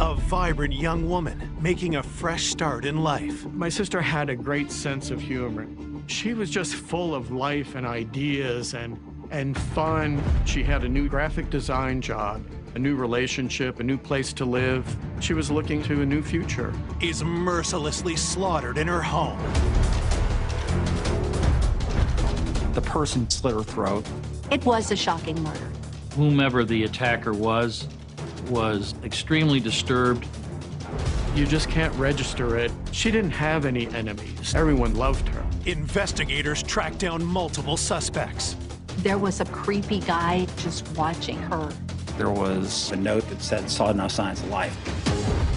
A vibrant young woman making a fresh start in life. My sister had a great sense of humor. She was just full of life and ideas and fun. She had a new graphic design job, a new relationship, a new place to live. She was looking to a new future. Is mercilessly slaughtered in her home. The person slit her throat. It was a shocking murder. Whomever the attacker was extremely disturbed. You just can't register it. She didn't have any enemies. Everyone loved her. Investigators tracked down multiple suspects. There was a creepy guy just watching her. There was a note that said, saw no signs of life.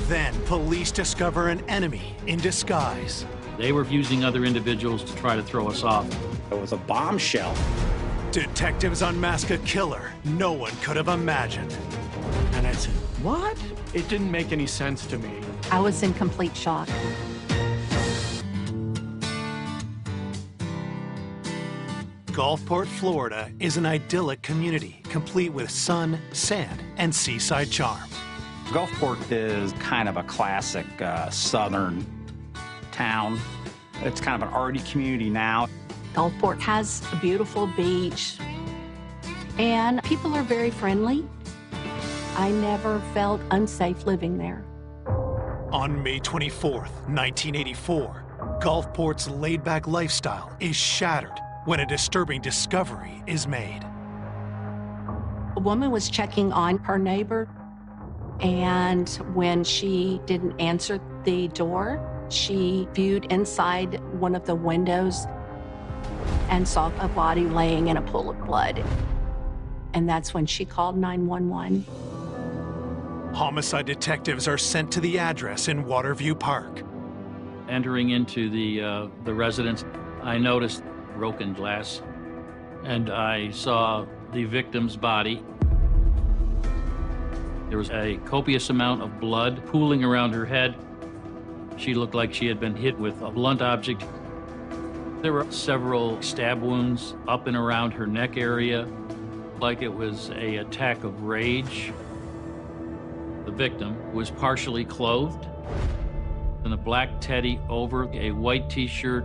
Then police discover an enemy in disguise. They were using other individuals to try to throw us off. It was a bombshell. Detectives unmask a killer no one could have imagined. And I said, what? It didn't make any sense to me. I was in complete shock. Gulfport, Florida is an idyllic community, complete with sun, sand, and seaside charms. Gulfport is kind of a classic southern town. It's kind of an arty community now. Gulfport has a beautiful beach, and people are very friendly. I never felt unsafe living there. On May 24th, 1984, Gulfport's laid-back lifestyle is shattered when a disturbing discovery is made. A woman was checking on her neighbor, and when she didn't answer the door, she viewed inside one of the windows and saw a body laying in a pool of blood. And that's when she called 911. Homicide detectives are sent to the address in Waterview Park. Entering into the residence, I noticed broken glass, and I saw the victim's body. There was a copious amount of blood pooling around her head. She looked like she had been hit with a blunt object. There were several stab wounds up and around her neck area, like it was an attack of rage. The victim was partially clothed in a black teddy over a white t-shirt.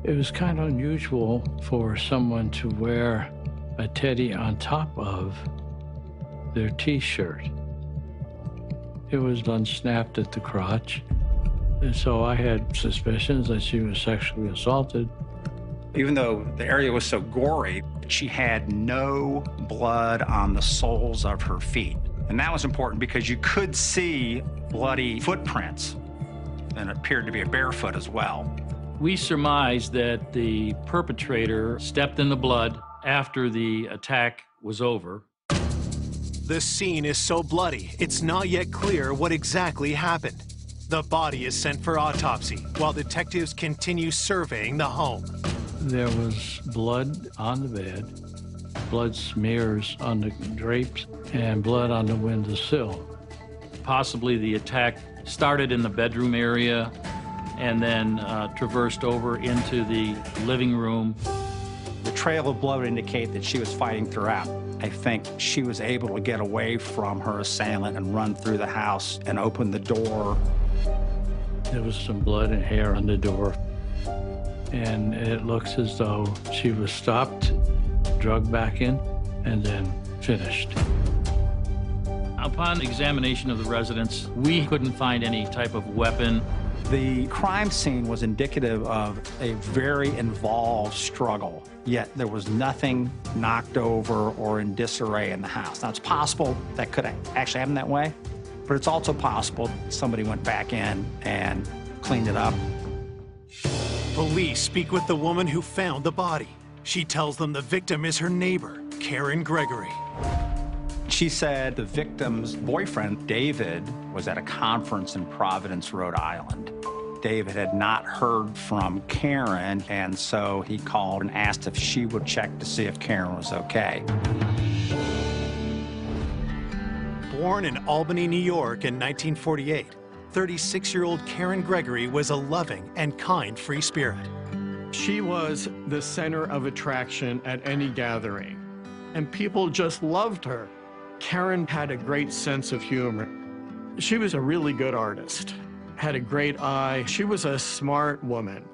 It was kind of unusual for someone to wear a teddy on top of their t-shirt. It was unsnapped at the crotch, and so I had suspicions that she was sexually assaulted. Even though the area was so gory, she had no blood on the soles of her feet. And that was important because you could see bloody footprints, and it appeared to be a barefoot as well. We surmised that the perpetrator stepped in the blood after the attack was over. The scene is so bloody, it's not yet clear what exactly happened. The body is sent for autopsy while detectives continue surveying the home. There was blood on the bed, blood smears on the drapes, and blood on the windowsill. Possibly the attack started in the bedroom area and then traversed over into the living room. The trail of blood would indicate that she was fighting throughout. I think she was able to get away from her assailant and run through the house and open the door. There was some blood and hair on the door, and it looks as though she was stopped, drugged back in, and then finished. Upon examination of the residence, we couldn't find any type of weapon. The crime scene was indicative of a very involved struggle, yet there was nothing knocked over or in disarray in the house. Now, it's possible that could actually happen that way, but it's also possible somebody went back in and cleaned it up. Police speak with the woman who found the body. She tells them the victim is her neighbor, Karen Gregory. She said the victim's boyfriend, David, was at a conference in Providence, Rhode Island. David had not heard from Karen, and so he called and asked if she would check to see if Karen was okay. Born in Albany, New York in 1948, 36-year-old Karen Gregory was a loving and kind free spirit. She was the center of attraction at any gathering, and people just loved her. Karen had a great sense of humor. She was a really good artist, had a great eye. She was a smart woman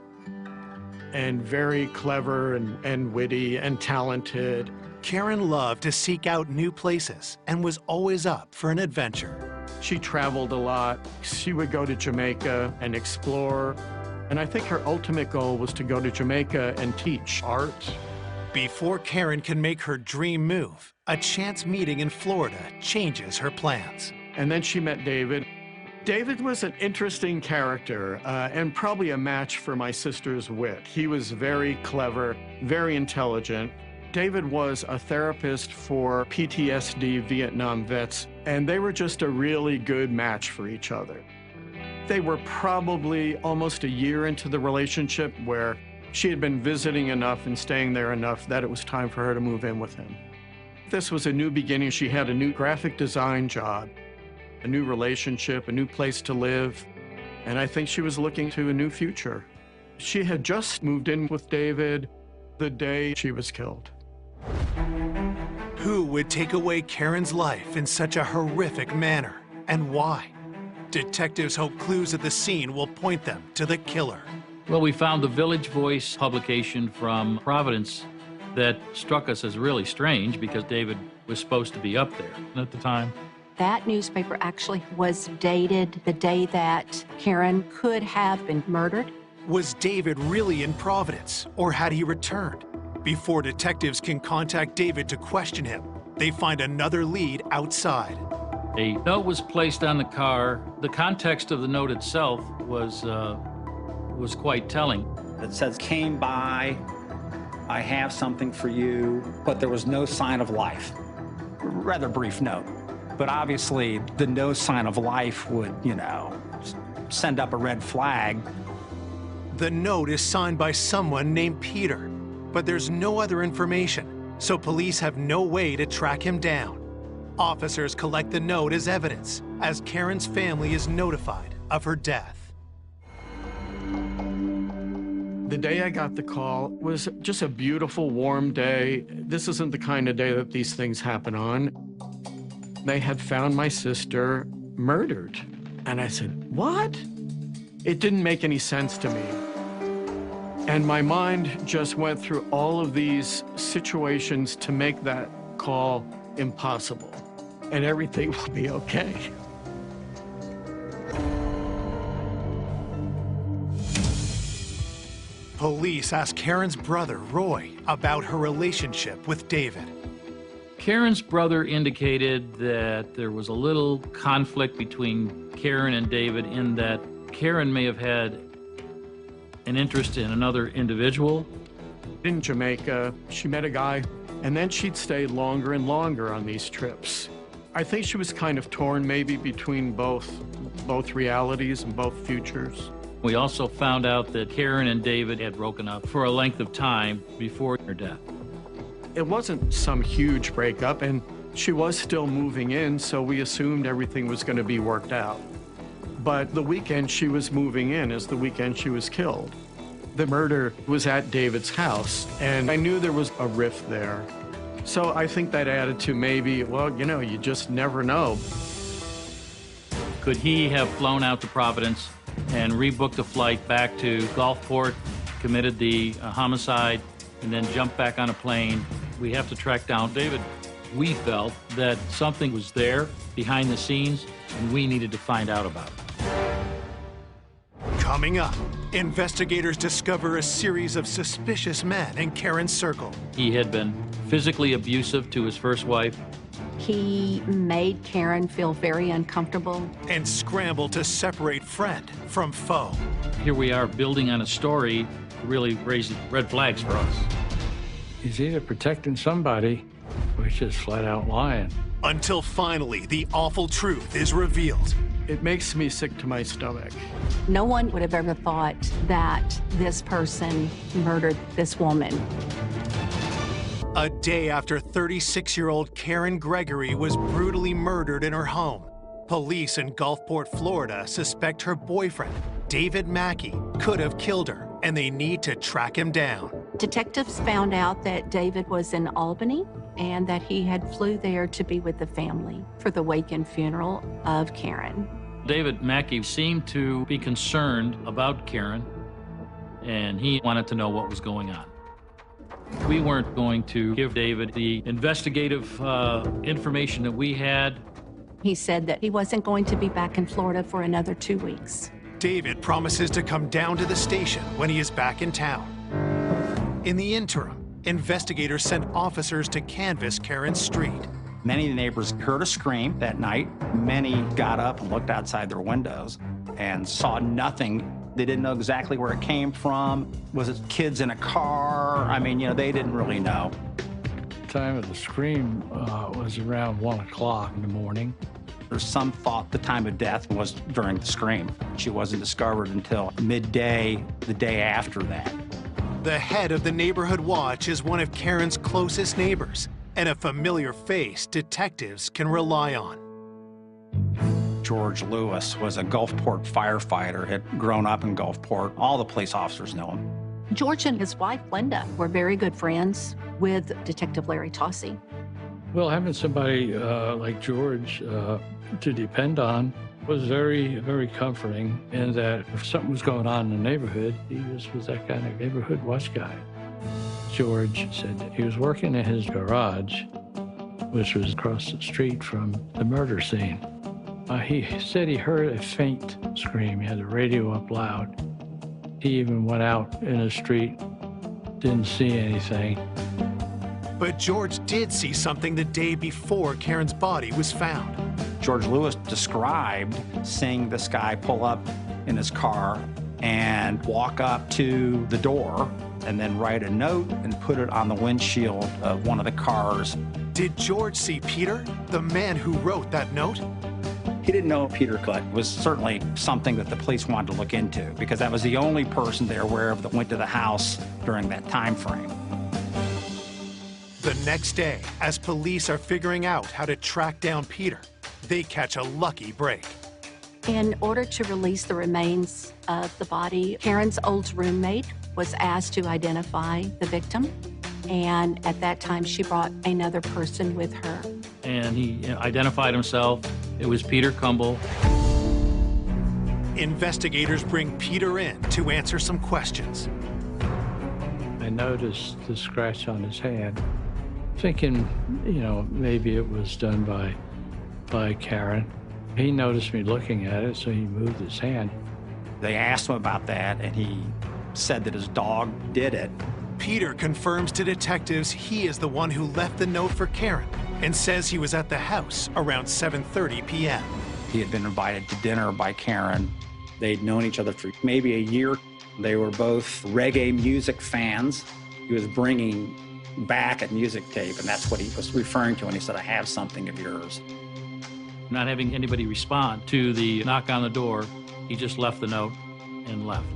and very clever and witty and talented. Karen loved to seek out new places and was always up for an adventure. She traveled a lot. She would go to Jamaica and explore. And I think her ultimate goal was to go to Jamaica and teach art. Before Karen can make her dream move, a chance meeting in Florida changes her plans. And then she met David. David was an interesting character and probably a match for my sister's wit. He was very clever, very intelligent. David was a therapist for PTSD Vietnam vets, and they were just a really good match for each other. They were probably almost a year into the relationship where she had been visiting enough and staying there enough that it was time for her to move in with him. This was a new beginning. She had a new graphic design job, a new relationship, a new place to live, and I think she was looking to a new future. She had just moved in with David the day she was killed. Who would take away Karen's life in such a horrific manner, and why? Detectives hope clues at the scene will point them to the killer. Well, we found the Village Voice publication from Providence that struck us as really strange because David was supposed to be up there at the time. That newspaper actually was dated the day that Karen could have been murdered. Was David really in Providence, or had he returned? Before detectives can contact David to question him, they find another lead outside. A note was placed on the car. The context of the note itself was quite telling. It says, "Came by, I have something for you," but there was no sign of life. Rather brief note. But obviously, the no sign of life would, send up a red flag. The note is signed by someone named Peter, but there's no other information, so police have no way to track him down. Officers collect the note as evidence, as Karen's family is notified of her death. The day I got the call was just a beautiful, warm day. This isn't the kind of day that these things happen on. They had found my sister murdered. And I said, what? It didn't make any sense to me. And my mind just went through all of these situations to make that call impossible. And everything will be okay. Police ask Karen's brother, Roy, about her relationship with David. Karen's brother indicated that there was a little conflict between Karen and David in that Karen may have had an interest in another individual. In Jamaica, she met a guy, and then she'd stay longer and longer on these trips. I think she was kind of torn maybe between both realities and both futures. We also found out that Karen and David had broken up for a length of time before her death. It wasn't some huge breakup, and she was still moving in, so we assumed everything was going to be worked out. But the weekend she was moving in is the weekend she was killed. The murder was at David's house, and I knew there was a rift there. So I think that added to maybe, well, you just never know. Could he have flown out to Providence and rebooked a flight back to Gulfport, committed the homicide, and then jumped back on a plane? We have to track down David. We felt that something was there behind the scenes, and we needed to find out about it. Coming up, investigators discover a series of suspicious men in Karen's circle. He had been physically abusive to his first wife. He made Karen feel very uncomfortable. And scramble to separate friend from foe. Here we are building on a story really raising red flags for us. He's either protecting somebody or he's just flat out lying. Until finally, the awful truth is revealed. It makes me sick to my stomach. No one would have ever thought that this person murdered this woman. A day after 36-year-old Karen Gregory was brutally murdered in her home, police in Gulfport, Florida suspect her boyfriend, David Mackey, could have killed her, and they need to track him down. Detectives found out that David was in Albany and that he had flew there to be with the family for the wake and funeral of Karen. David Mackey seemed to be concerned about Karen, and he wanted to know what was going on. We weren't going to give David the investigative information that we had. He said that he wasn't going to be back in Florida for another 2 weeks. David promises to come down to the station when he is back in town. In the interim, investigators sent officers to canvass Karen's street. Many of the neighbors heard a scream that night. Many got up and looked outside their windows and saw nothing. They didn't know exactly where it came from. Was it kids in a car? I mean, they didn't really know. The time of the scream was around 1 o'clock in the morning. There's some thought the time of death was during the scream. She wasn't discovered until midday the day after that. The head of the neighborhood watch is one of Karen's closest neighbors and a familiar face detectives can rely on. George Lewis was a Gulfport firefighter, had grown up in Gulfport. All the police officers knew him. George and his wife, Linda, were very good friends with Detective Larry Tossi. Well, having somebody like George to depend on was very, very comforting in that if something was going on in the neighborhood, he just was that kind of neighborhood watch guy. George said that he was working in his garage, which was across the street from the murder scene. He said he heard a faint scream. He had the radio up loud. He even went out in the street, didn't see anything. But George did see something the day before Karen's body was found. George Lewis described seeing this guy pull up in his car and walk up to the door and then write a note and put it on the windshield of one of the cars. Did George see Peter, the man who wrote that note? He didn't know Peter Cutt. It was certainly something that the police wanted to look into because that was the only person they're aware of that went to the house during that time frame. The next day, as police are figuring out how to track down Peter, they catch a lucky break. In order to release the remains of the body, Karen's old roommate was asked to identify the victim. And at that time, she brought another person with her. And he identified himself. It was Peter Cumble. Investigators bring Peter in to answer some questions. I noticed the scratch on his hand, thinking, maybe it was done by Karen. He noticed me looking at it, so he moved his hand. They asked him about that, and he said that his dog did it. Peter confirms to detectives he is the one who left the note for Karen and says he was at the house around 7:30 p.m. He had been invited to dinner by Karen. They'd known each other for maybe a year. They were both reggae music fans. He was bringing back a music tape, and that's what he was referring to when he said, "I have something of yours." Not having anybody respond to the knock on the door, he just left the note and left.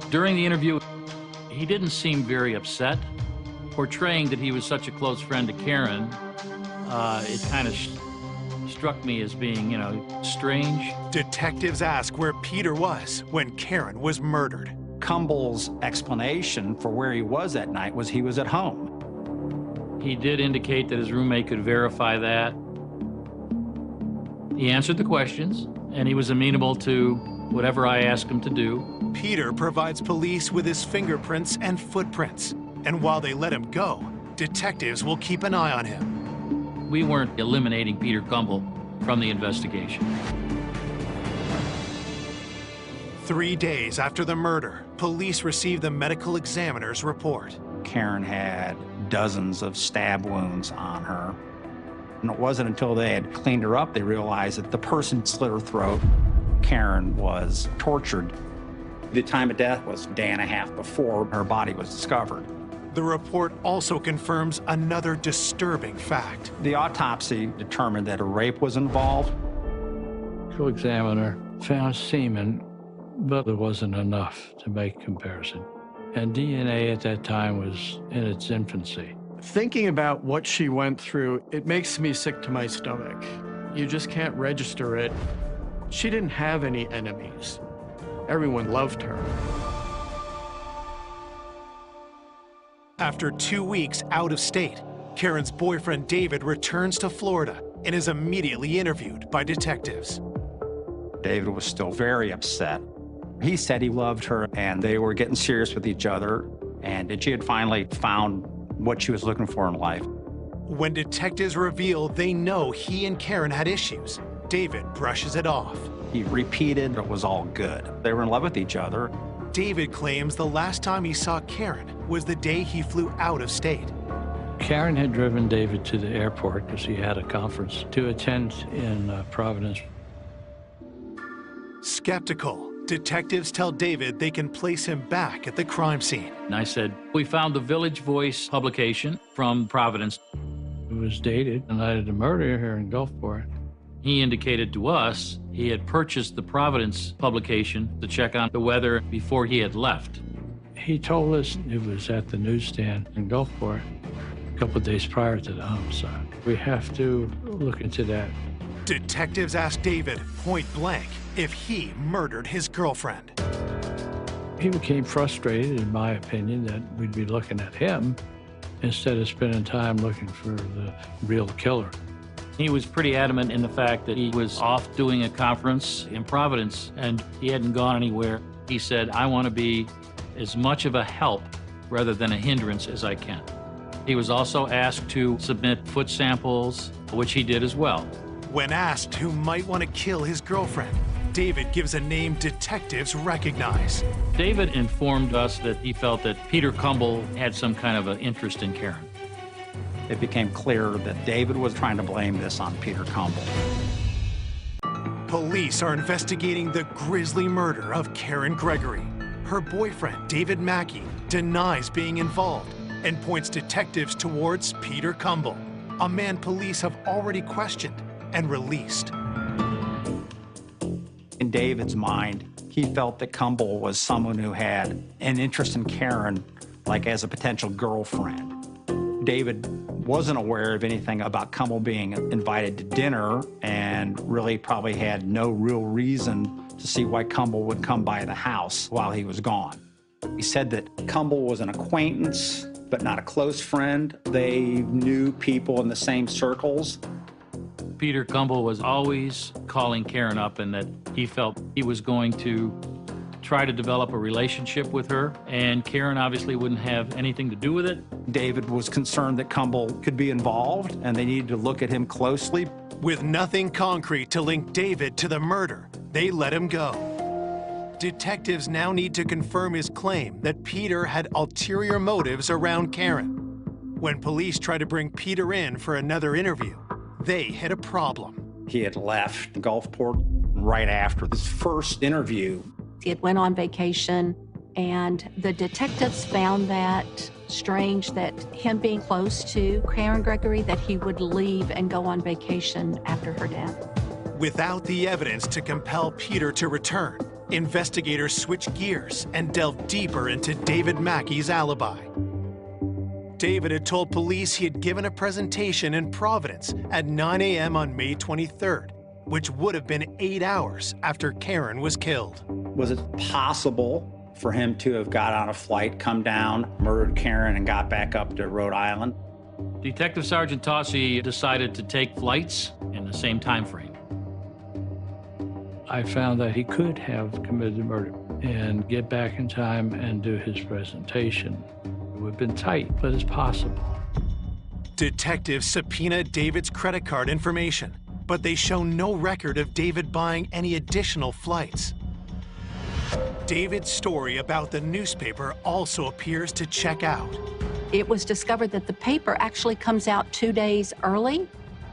During the interview, he didn't seem very upset. Portraying that he was such a close friend to Karen, it kind of struck me as being, strange. Detectives ask where Peter was when Karen was murdered. Cumble's explanation for where he was that night was he was at home. He did indicate that his roommate could verify that. He answered the questions, and he was amenable to whatever I asked him to do. Peter provides police with his fingerprints and footprints, and while they let him go, detectives will keep an eye on him. We weren't eliminating Peter Cumble from the investigation. 3 days after the murder, police received the medical examiner's report. Karen had dozens of stab wounds on her. And it wasn't until they had cleaned her up they realized that the person slit her throat. Karen was tortured. The time of death was a day and a half before her body was discovered. The report also confirms another disturbing fact. The autopsy determined that a rape was involved. The examiner found semen, but it wasn't enough to make comparison. And DNA at that time was in its infancy. Thinking about what she went through, it makes me sick to my stomach. You just can't register it. She didn't have any enemies. Everyone loved her. After 2 weeks out of state, Karen's boyfriend David returns to Florida and is immediately interviewed by detectives. David was still very upset. He said he loved her and they were getting serious with each other, and that she had finally found what she was looking for in life. When detectives reveal they know he and Karen had issues, David brushes it off. He repeated it was all good. They were in love with each other. David claims the last time he saw Karen was the day he flew out of state. Karen had driven David to the airport because he had a conference to attend in Providence. Skeptical, detectives tell David they can place him back at the crime scene. And I said, we found the Village Voice publication from Providence. It was dated the night of the murder here in Gulfport. He indicated to us he had purchased the Providence publication to check on the weather before he had left. He told us it was at the newsstand in Gulfport a couple of days prior to the homicide. We have to look into that. Detectives ask David point blank if he murdered his girlfriend. He became frustrated, in my opinion, that we'd be looking at him instead of spending time looking for the real killer. He was pretty adamant in the fact that he was off doing a conference in Providence and he hadn't gone anywhere. He said, I want to be as much of a help rather than a hindrance as I can. He was also asked to submit foot samples, which he did as well. When asked who might want to kill his girlfriend, David gives a name detectives recognize. David informed us that he felt that Peter Cumble had some kind of an interest in Karen. It became clear that David was trying to blame this on Peter Cumble. Police are investigating the grisly murder of Karen Gregory. Her boyfriend, David Mackey, denies being involved and points detectives towards Peter Cumble, a man police have already questioned and released. In David's mind, he felt that Cumble was someone who had an interest in Karen, like as a potential girlfriend. David wasn't aware of anything about Cumble being invited to dinner and really probably had no real reason to see why Cumble would come by the house while he was gone. He said that Cumble was an acquaintance, but not a close friend. They knew people in the same circles. Peter Cumble was always calling Karen up and that he felt he was going to try to develop a relationship with her, and Karen obviously wouldn't have anything to do with it. David was concerned that Cumble could be involved, and they needed to look at him closely. With nothing concrete to link David to the murder, they let him go. Detectives now need to confirm his claim that Peter had ulterior motives around Karen. When police try to bring Peter in for another interview, they hit a problem. He had left Gulfport right after his first interview. He had went on vacation, and the detectives found that strange, that him being close to Karen Gregory, that he would leave and go on vacation after her death. Without the evidence to compel Peter to return, investigators switch gears and delve deeper into David Mackey's alibi. David had told police he had given a presentation in Providence at 9 a.m. on May 23rd, which would have been 8 hours after Karen was killed. Was it possible for him to have got on a flight, come down, murdered Karen, and got back up to Rhode Island? Detective Sergeant Tossi decided to take flights in the same time frame. I found that he could have committed the murder and get back in time and do his presentation. It would have been tight, but it's possible. Detectives subpoena David's credit card information, but they show no record of David buying any additional flights. David's story about the newspaper also appears to check out. It was discovered that the paper actually comes out 2 days early,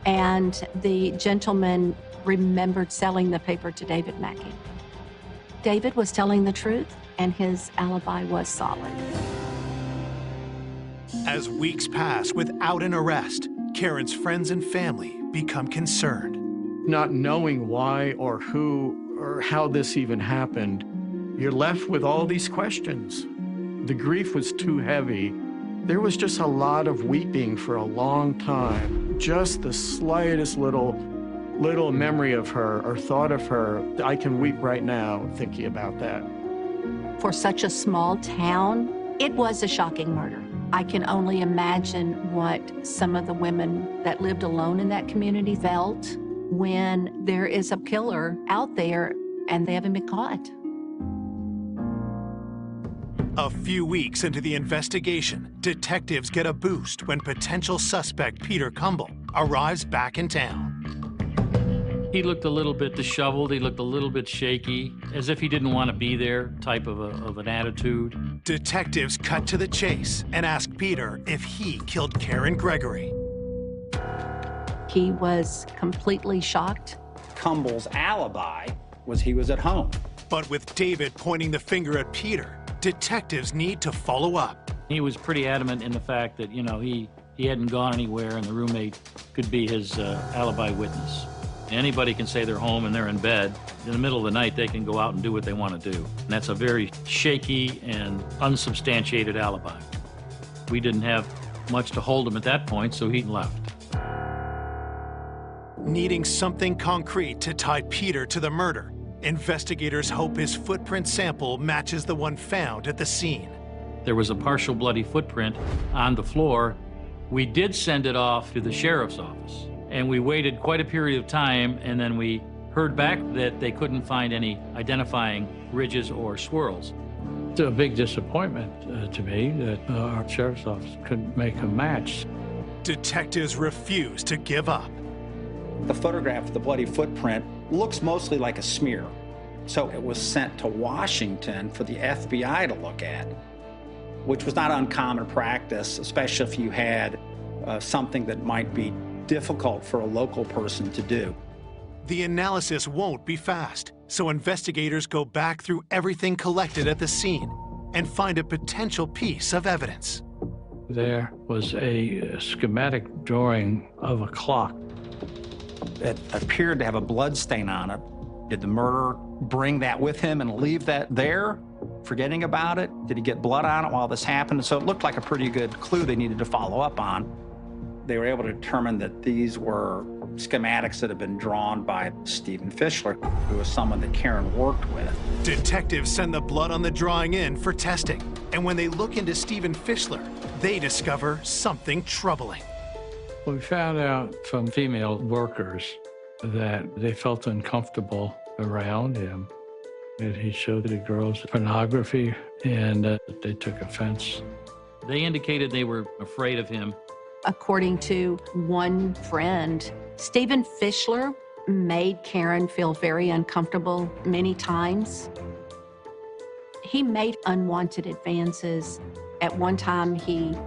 and the gentleman remembered selling the paper to David Mackey. David was telling the truth, and his alibi was solid. As weeks pass without an arrest, Karen's friends and family become concerned. Not knowing why or who or how this even happened, you're left with all these questions. The grief was too heavy. There was just a lot of weeping for a long time. Just the slightest little memory of her or thought of her. I can weep right now thinking about that. For such a small town, it was a shocking murder. I can only imagine what some of the women that lived alone in that community felt when there is a killer out there and they haven't been caught. A few weeks into the investigation, detectives get a boost when potential suspect Peter Cumble arrives back in town. He looked a little bit disheveled. He looked a little bit shaky, as if he didn't want to be there type of an attitude. Detectives cut to the chase and ask Peter if he killed Karen Gregory. He was completely shocked. Cumble's alibi was he was at home. But with David pointing the finger at Peter, detectives need to follow up. He was pretty adamant in the fact that, he hadn't gone anywhere and the roommate could be his alibi witness. Anybody can say they're home and they're in bed. In the middle of the night, they can go out and do what they want to do. And that's a very shaky and unsubstantiated alibi. We didn't have much to hold him at that point, so he left. Needing something concrete to tie Peter to the murder, investigators hope his footprint sample matches the one found at the scene. There was a partial bloody footprint on the floor. We did send it off to the sheriff's office. And we waited quite a period of time, and then we heard back that they couldn't find any identifying ridges or swirls. It's a big disappointment to me that our sheriff's office couldn't make a match. Detectives refuse to give up. The photograph of the bloody footprint looks mostly like a smear. So it was sent to Washington for the FBI to look at, which was not uncommon practice, especially if you had something that might be difficult for a local person to do. The analysis won't be fast, so investigators go back through everything collected at the scene and find a potential piece of evidence. There was a schematic drawing of a clock. It appeared to have a blood stain on it. Did the murderer bring that with him and leave that there, forgetting about it? Did he get blood on it while this happened? So it looked like a pretty good clue they needed to follow up on. They were able to determine that these were schematics that had been drawn by Stephen Fischler, who was someone that Karen worked with. Detectives send the blood on the drawing in for testing, and when they look into Stephen Fischler, they discover something troubling. We found out from female workers that they felt uncomfortable around him, that he showed the girls pornography, and they took offense. They indicated they were afraid of him. According to one friend, Stephen Fischler made Karen feel very uncomfortable many times. He made unwanted advances. At one time, he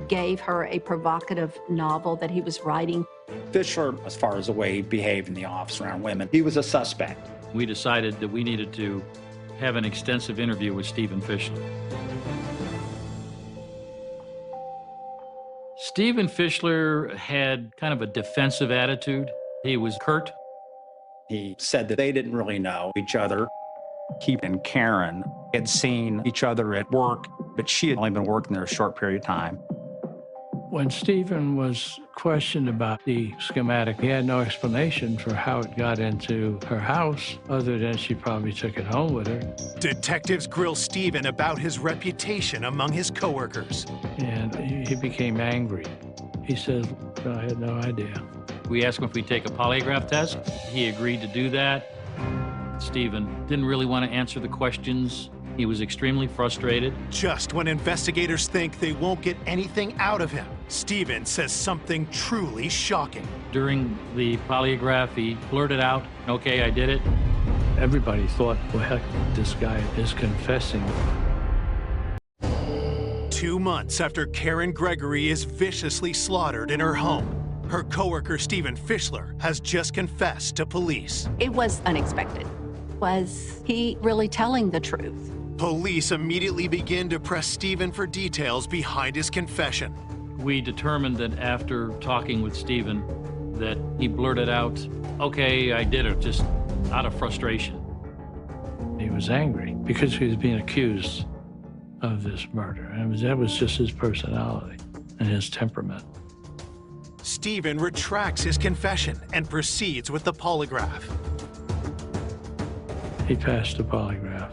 gave her a provocative novel that he was writing. Fischler, as far as the way he behaved in the office around women, he was a suspect. We decided that we needed to have an extensive interview with Stephen Fischler. Stephen Fischler had kind of a defensive attitude. He was curt. He said that they didn't really know each other. He and Karen had seen each other at work, but she had only been working there a short period of time. When Stephen was questioned about the schematic, he had no explanation for how it got into her house, other than she probably took it home with her. Detectives grill Stephen about his reputation among his coworkers. And he became angry. He says, I had no idea. We asked him if we'd take a polygraph test. He agreed to do that. Stephen didn't really want to answer the questions. He was extremely frustrated. Just when investigators think they won't get anything out of him, Stephen says something truly shocking. During the polygraph, he blurted out, "Okay, I did it." Everybody thought, well, heck, this guy is confessing. 2 months after Karen Gregory is viciously slaughtered in her home, her coworker Stephen Fischler has just confessed to police. It was unexpected. Was he really telling the truth? Police immediately begin to press Stephen for details behind his confession. We determined that after talking with Stephen, that he blurted out, "Okay, I did it," just out of frustration. He was angry because he was being accused of this murder. And that was just his personality and his temperament. Stephen retracts his confession and proceeds with the polygraph. He passed the polygraph.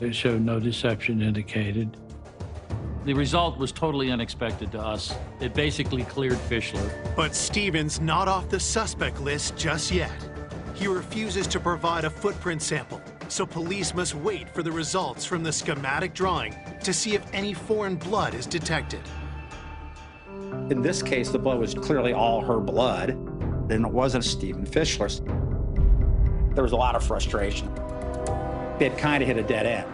It showed no deception indicated. The result was totally unexpected to us. It basically cleared Fischler. But Stevens not off the suspect list just yet. He refuses to provide a footprint sample, so police must wait for the results from the schematic drawing to see if any foreign blood is detected. In this case, the blood was clearly all her blood, and it wasn't Stephen Fischler's. There was a lot of frustration. It had kind of hit a dead end.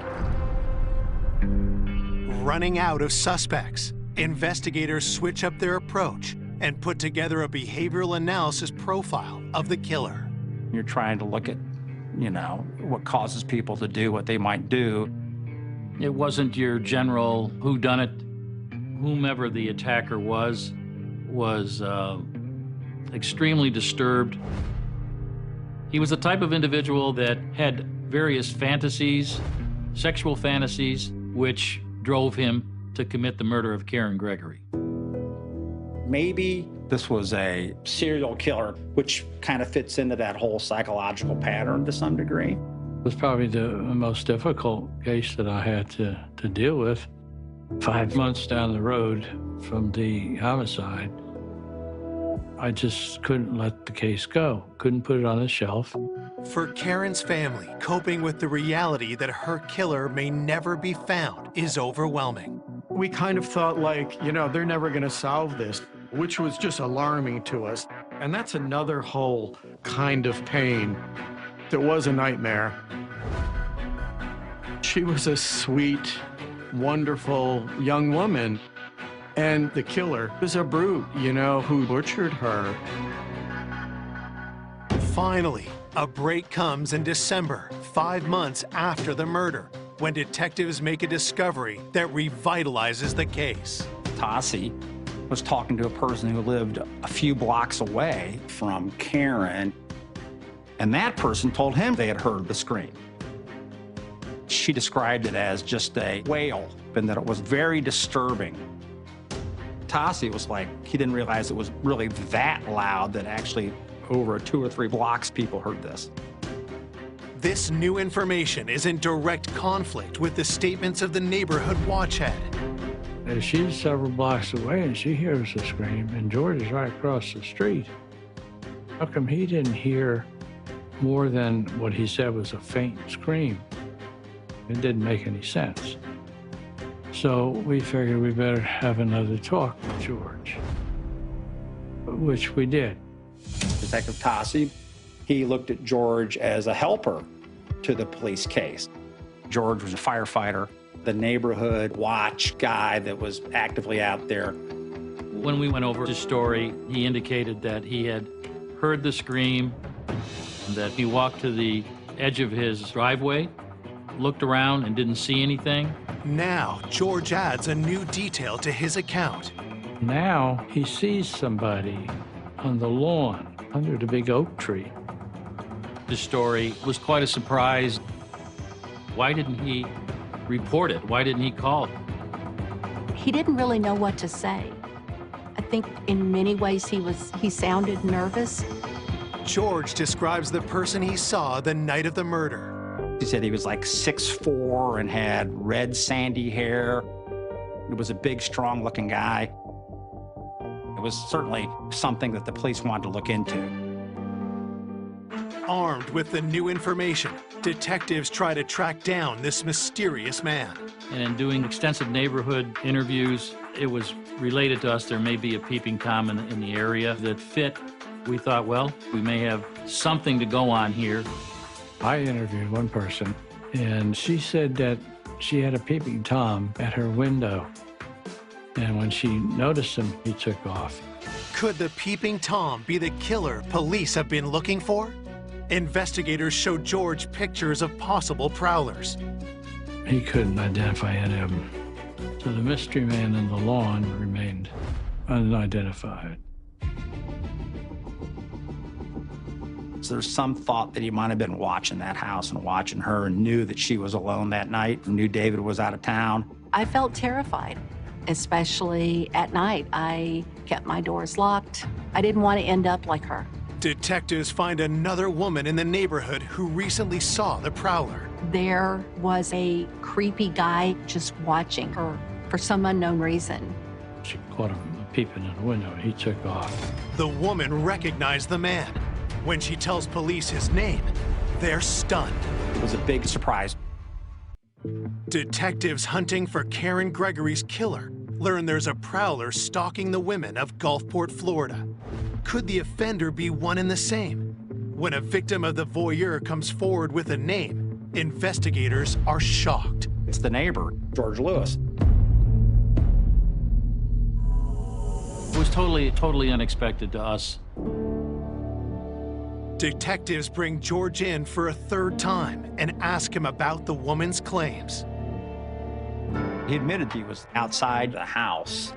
Running out of suspects, investigators switch up their approach and put together a behavioral analysis profile of the killer. You're trying to look at, what causes people to do what they might do. It wasn't your general whodunit. Whomever the attacker was extremely disturbed. He was the type of individual that had various fantasies, sexual fantasies, which drove him to commit the murder of Karen Gregory. Maybe this was a serial killer, which kind of fits into that whole psychological pattern to some degree. It was probably the most difficult case that I had to deal with. 5 months down the road from the homicide, I just couldn't let the case go, couldn't put it on the shelf. For Karen's family, coping with the reality that her killer may never be found is overwhelming. We kind of thought they're never going to solve this, which was just alarming to us. And that's another whole kind of pain. It was a nightmare. She was a sweet, wonderful young woman. And the killer was a brute, who butchered her. Finally, a break comes in December, 5 months after the murder, when detectives make a discovery that revitalizes the case. Tassi was talking to a person who lived a few blocks away from Karen, and that person told him they had heard the scream. She described it as just a wail, and that it was very disturbing. Tassi was like, he didn't realize it was really that loud that actually over 2 or 3 blocks people heard this. This new information is in direct conflict with the statements of the neighborhood watch head. She's several blocks away and she hears the scream, and George is right across the street. How come he didn't hear more than what he said was a faint scream? It didn't make any sense. So we figured we better have another talk with George, which we did. Detective Tassi, he looked at George as a helper to the police case. George was a firefighter, the neighborhood watch guy that was actively out there. When we went over his story, he indicated that he had heard the scream, that he walked to the edge of his driveway, looked around and didn't see anything. Now, George adds a new detail to his account. Now he sees somebody on the lawn under the big oak tree. This story was quite a surprise. Why didn't he report it? Why didn't he call? He didn't really know what to say. I think in many ways he sounded nervous. George describes the person he saw the night of the murder. He said he was like 6'4" and had red sandy hair. He was a big, strong-looking guy. It was certainly something that the police wanted to look into. Armed with the new information, detectives try to track down this mysterious man. And in doing extensive neighborhood interviews, it was related to us there may be a peeping Tom in the area that fit. We thought, well, we may have something to go on here. I interviewed one person, and she said that she had a peeping Tom at her window. And when she noticed him, he took off. Could the peeping Tom be the killer police have been looking for? Investigators show George pictures of possible prowlers. He couldn't identify any of them. So the mystery man in the lawn remained unidentified. So there's some thought that he might have been watching that house and watching her and knew that she was alone that night, and knew David was out of town. I felt terrified, especially at night. I kept my doors locked. I didn't want to end up like her. Detectives find another woman in the neighborhood who recently saw the prowler. There was a creepy guy just watching her for some unknown reason. She caught him peeping in the window, and he took off. The woman recognized the man. When she tells police his name, they're stunned. It was a big surprise. Detectives hunting for Karen Gregory's killer learn there's a prowler stalking the women of Gulfport, Florida. Could the offender be one and the same? When a victim of the voyeur comes forward with a name, investigators are shocked. It's the neighbor, George Lewis. It was totally unexpected to us. Detectives bring George in for a third time and ask him about the woman's claims. He admitted he was outside the house,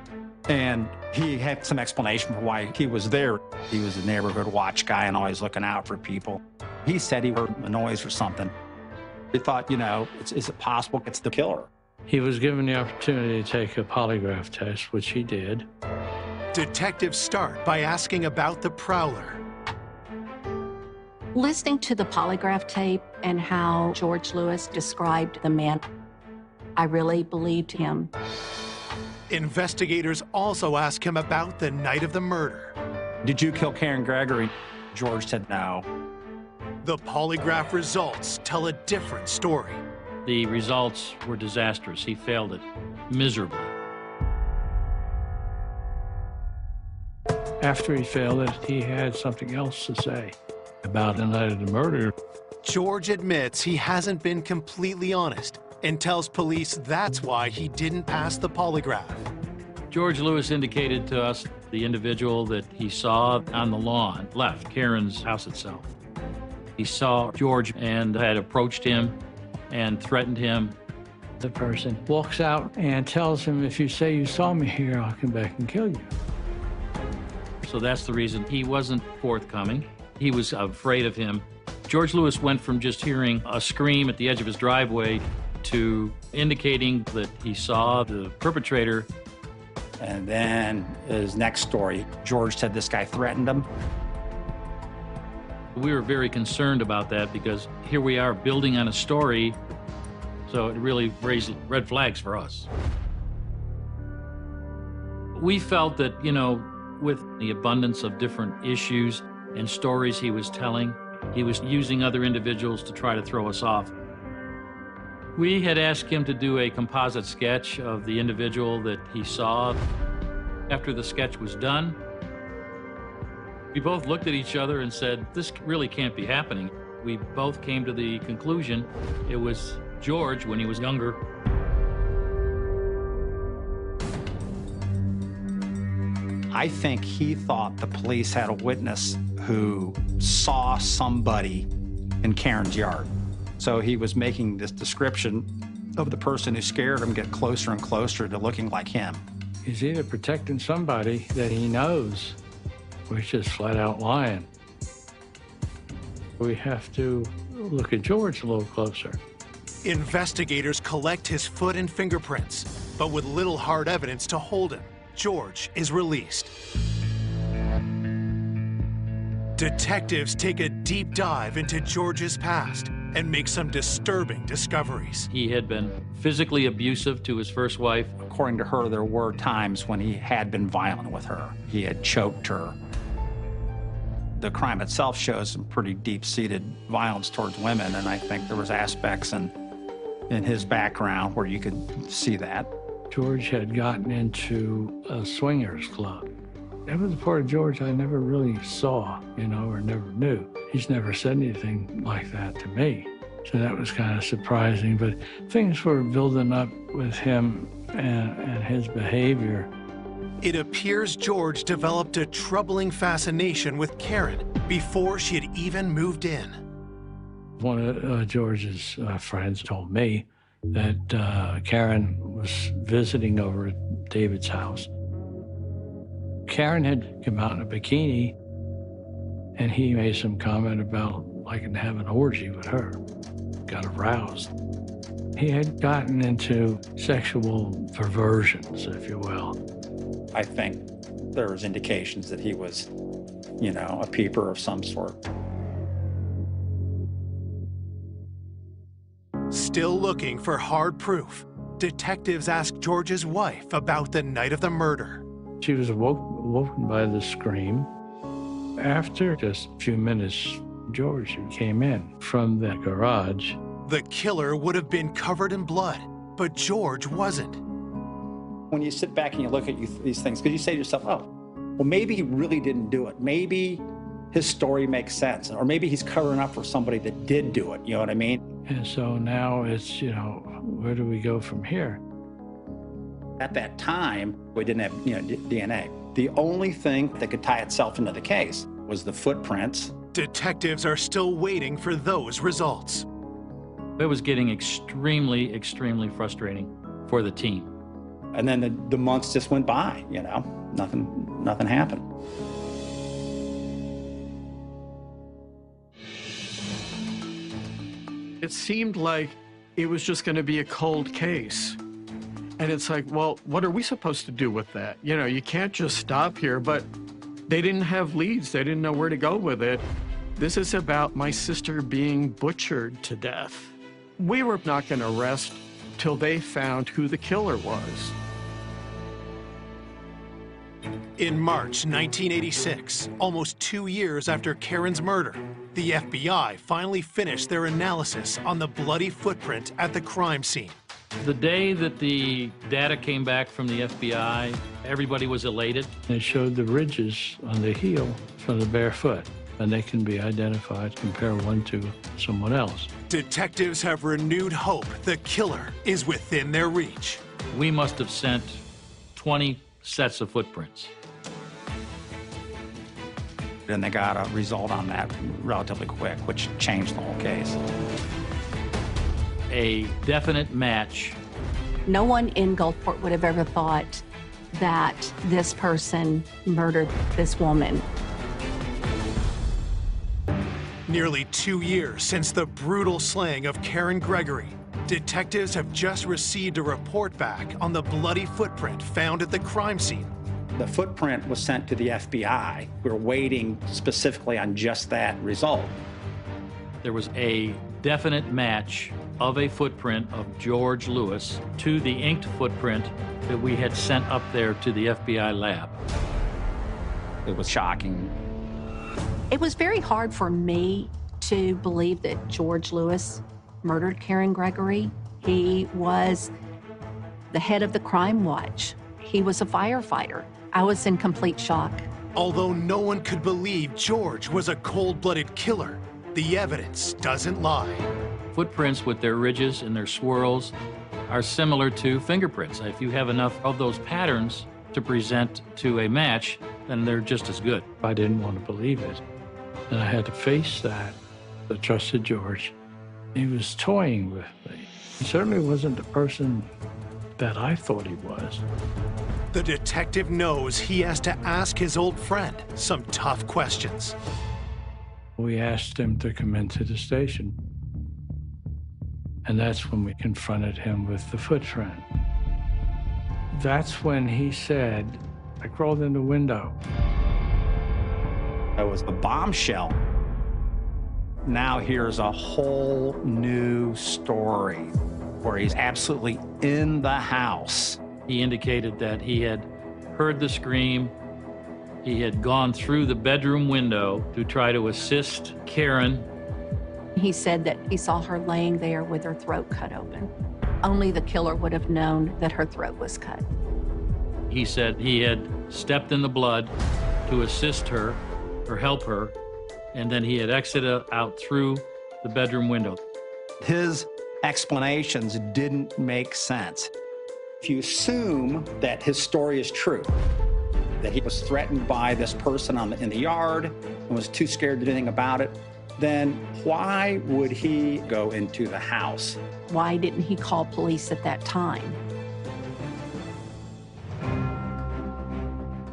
and he had some explanation for why he was there. He was a neighborhood watch guy and always looking out for people. He said he heard a noise or something. He thought, you know, is it possible it's the killer? He was given the opportunity to take a polygraph test, which he did. Detectives start by asking about the prowler. Listening to the polygraph tape and how George Lewis described the man, I really believed him. Investigators also ask him about the night of the murder. Did you kill Karen Gregory? George said no. The polygraph results tell a different story. The results were disastrous. He failed it miserably. After he failed it, he had something else to say about the night of the murder. George admits he hasn't been completely honest and tells police that's why he didn't pass the polygraph. George Lewis indicated to us the individual that he saw on the lawn left Karen's house itself. He saw George and had approached him and threatened him. The person walks out and tells him, if you say you saw me here, I'll come back and kill you. So that's the reason he wasn't forthcoming. He was afraid of him. George Lewis went from just hearing a scream at the edge of his driveway to indicating that he saw the perpetrator. And then his next story, George said this guy threatened him. We were very concerned about that because here we are building on a story, so it really raised red flags for us. We felt that, you know, with the abundance of different issues and stories he was telling, he was using other individuals to try to throw us off. We had asked him to do a composite sketch of the individual that he saw. After the sketch was done, we both looked at each other and said, this really can't be happening. We both came to the conclusion it was George when he was younger. I think he thought the police had a witness who saw somebody in Karen's yard. So he was making this description of the person who scared him get closer and closer to looking like him. He's either protecting somebody that he knows, or he's just flat out lying. We have to look at George a little closer. Investigators collect his foot and fingerprints, but with little hard evidence to hold him, George is released. Detectives take a deep dive into George's past and make some disturbing discoveries. He had been physically abusive to his first wife. According to her, there were times when he had been violent with her. He had choked her. The crime itself shows some pretty deep-seated violence towards women, and I think there was aspects in his background where you could see that. George had gotten into a swingers club. That was a part of George I never really saw, you know, or never knew. He's never said anything like that to me. So that was kind of surprising, but things were building up with him and his behavior. It appears George developed a troubling fascination with Karen before she had even moved in. One of George's friends told me that Karen was visiting over at David's house. Karen had come out in a bikini, and he made some comment about liking to have an orgy with her. Got aroused. He had gotten into sexual perversions, if you will. I think there was indications that he was, you know, a peeper of some sort. Still looking for hard proof, detectives asked George's wife about the night of the murder. She was woken by the scream. After just a few minutes, George came in from the garage. The killer would have been covered in blood, but George wasn't. When you sit back and you look at these things, because you say to yourself, oh, well, maybe he really didn't do it. Maybe his story makes sense. Or maybe he's covering up for somebody that did do it. You know what I mean? And so now it's, where do we go from here? At that time, we didn't have DNA. The only thing that could tie itself into the case was the footprints. Detectives are still waiting for those results. It was getting extremely, extremely frustrating for the team. And then the months just went by, nothing happened. It seemed like it was just going to be a cold case. And it's like, well, what are we supposed to do with that? You can't just stop here, but they didn't have leads. They didn't know where to go with it. This is about my sister being butchered to death. We were not going to rest till they found who the killer was. In March 1986, almost 2 years after Karen's murder, the FBI finally finished their analysis on the bloody footprint at the crime scene. The day that the data came back from the FBI, everybody was elated. They showed the ridges on the heel from the bare foot, and they can be identified, compare one to someone else. Detectives have renewed hope the killer is within their reach. We must have sent 20 sets of footprints. And they got a result on that relatively quick, which changed the whole case. A definite match. No one in Gulfport would have ever thought that this person murdered this woman. Nearly 2 years since the brutal slaying of Karen Gregory, detectives have just received a report back on the bloody footprint found at the crime scene. The footprint was sent to the FBI. We were waiting specifically on just that result. There was a definite match of a footprint of George Lewis to the inked footprint that we had sent up there to the FBI lab. It was shocking. It was very hard for me to believe that George Lewis murdered Karen Gregory. He was the head of the crime watch. He was a firefighter. I was in complete shock. Although no one could believe George was a cold-blooded killer, the evidence doesn't lie. Footprints with their ridges and their swirls are similar to fingerprints. If you have enough of those patterns to present to a match, then they're just as good. I didn't want to believe it, and I had to face that. I trusted George. He was toying with me. He certainly wasn't the person that I thought he was. The detective knows he has to ask his old friend some tough questions. We asked him to come into the station, and that's when we confronted him with the footprint. That's when he said, I crawled in the window. It was a bombshell. Now here's a whole new story where he's absolutely in the house. He indicated that he had heard the scream. He had gone through the bedroom window to try to assist Karen. He said that he saw her laying there with her throat cut open. Only the killer would have known that her throat was cut. He said he had stepped in the blood to assist her or help her, and then he had exited out through the bedroom window. His explanations didn't make sense. If you assume that his story is true, that he was threatened by this person in the yard and was too scared to do anything about it, then why would he go into the house? Why didn't he call police at that time?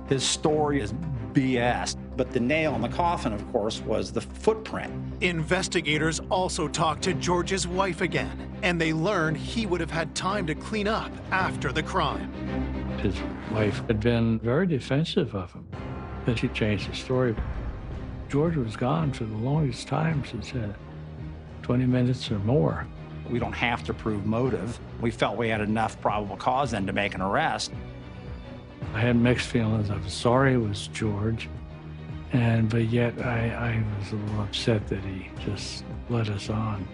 His story is BS. But the nail in the coffin, of course, was the footprint. Investigators also talked to George's wife again, and they learned he would have had time to clean up after the crime. His wife had been very defensive of him. Then she changed the story. George was gone for the longest time, she said, 20 minutes or more. We don't have to prove motive. We felt we had enough probable cause then to make an arrest. I had mixed feelings. I was sorry it was George, but yet I was a little upset that he just let us on.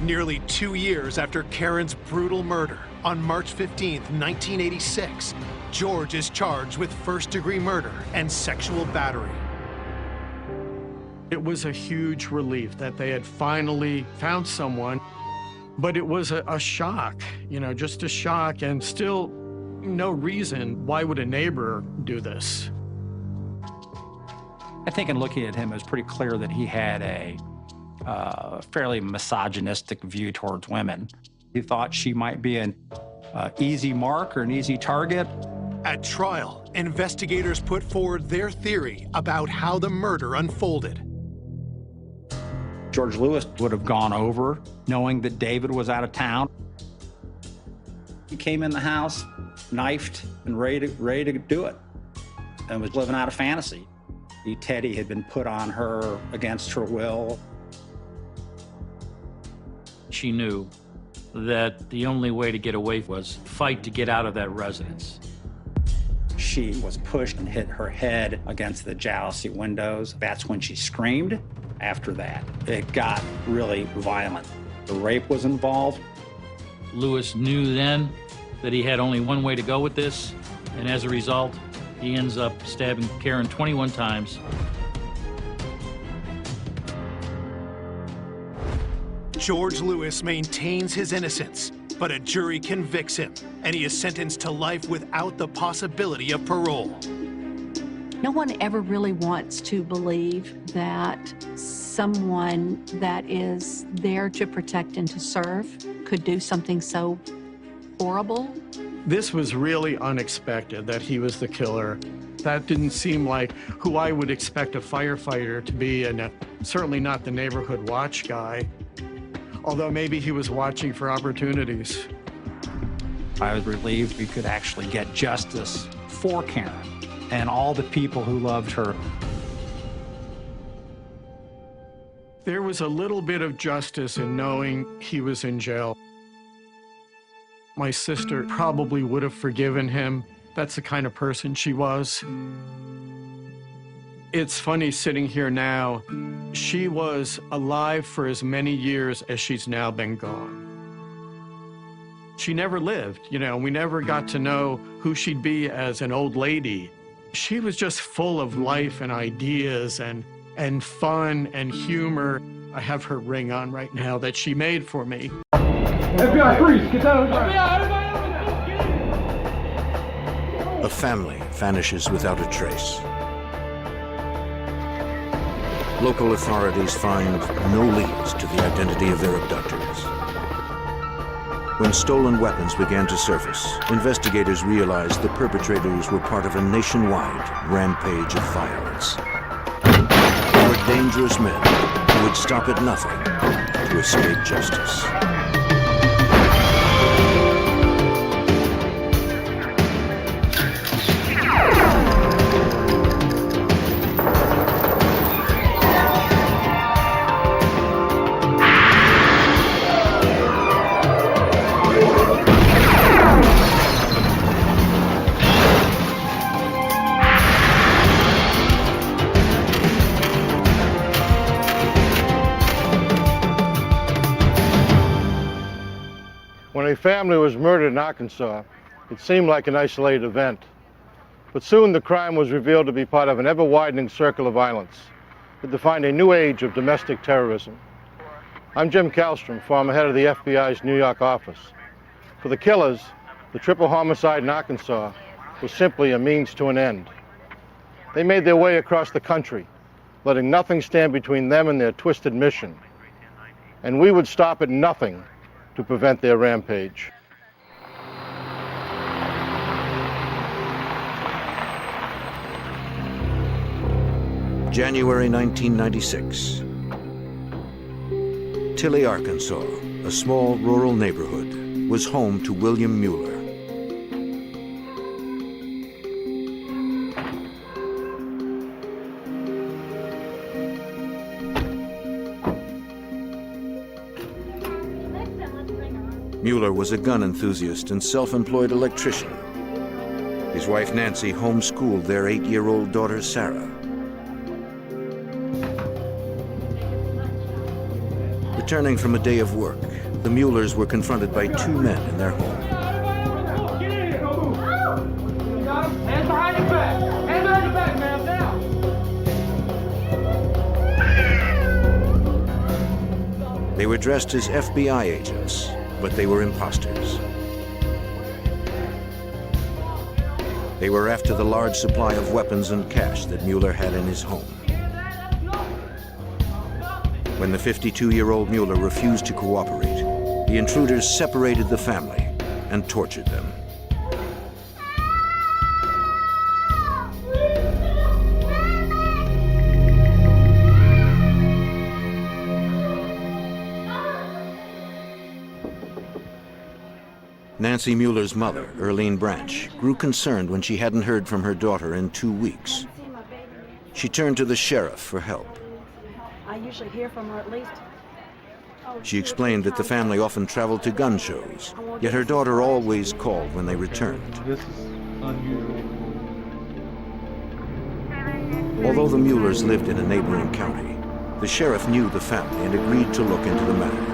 Nearly 2 years after Karen's brutal murder, on March 15th, 1986, George is charged with first-degree murder and sexual battery. It was a huge relief that they had finally found someone, but it was a shock, just a shock, and still no reason why would a neighbor do this. I think in looking at him, it was pretty clear that he had a fairly misogynistic view towards women. He thought she might be an easy mark or an easy target. At trial, investigators put forward their theory about how the murder unfolded. George Lewis would have gone over knowing that David was out of town. He came in the house, knifed, and ready to do it, and was living out a fantasy. Teddy had been put on her against her will. She knew that the only way to get away was fight to get out of that residence. She was pushed and hit her head against the jalousie windows. That's when she screamed. After that, it got really violent. The rape was involved. Lewis knew then that he had only one way to go with this, and as a result, he ends up stabbing Karen 21 times. George Lewis maintains his innocence, but a jury convicts him, and he is sentenced to life without the possibility of parole. No one ever really wants to believe that someone that is there to protect and to serve could do something so horrible. This was really unexpected that he was the killer. That didn't seem like who I would expect a firefighter to be, and certainly not the neighborhood watch guy. Although maybe he was watching for opportunities. I was relieved we could actually get justice for Karen and all the people who loved her. There was a little bit of justice in knowing he was in jail. My sister probably would have forgiven him. That's the kind of person she was. It's funny sitting here now. She was alive for as many years as she's now been gone. She never lived, we never got to know who she'd be as an old lady. She was just full of life and ideas and fun and humor. I have her ring on right now that she made for me. FBI, freeze! Get down! A family vanishes without a trace. Local authorities find no leads to the identity of their abductors. When stolen weapons began to surface, investigators realized the perpetrators were part of a nationwide rampage of violence. They were dangerous men who would stop at nothing to escape justice. When a family was murdered in Arkansas, it seemed like an isolated event. But soon the crime was revealed to be part of an ever-widening circle of violence that defined a new age of domestic terrorism. I'm Jim Kallstrom, former head of the FBI's New York office. For the killers, the triple homicide in Arkansas was simply a means to an end. They made their way across the country, letting nothing stand between them and their twisted mission. And we would stop at nothing to prevent their rampage. January 1996. Tilly, Arkansas, a small rural neighborhood, was home to William Mueller. Mueller was a gun enthusiast and self-employed electrician. His wife Nancy homeschooled their 8-year-old daughter Sarah. Returning from a day of work, the Muellers were confronted by 2 men in their home. Hands behind your back! Hands behind your back, ma'am, now! They were dressed as FBI agents, but they were imposters. They were after the large supply of weapons and cash that Mueller had in his home. When the 52-year-old Mueller refused to cooperate, the intruders separated the family and tortured them. Nancy Mueller's mother, Earlene Branch, grew concerned when she hadn't heard from her daughter in 2 weeks. She turned to the sheriff for help. I usually hear from her at least. She explained that the family often traveled to gun shows, yet her daughter always called when they returned. This is unusual. Although the Muellers lived in a neighboring county, the sheriff knew the family and agreed to look into the matter.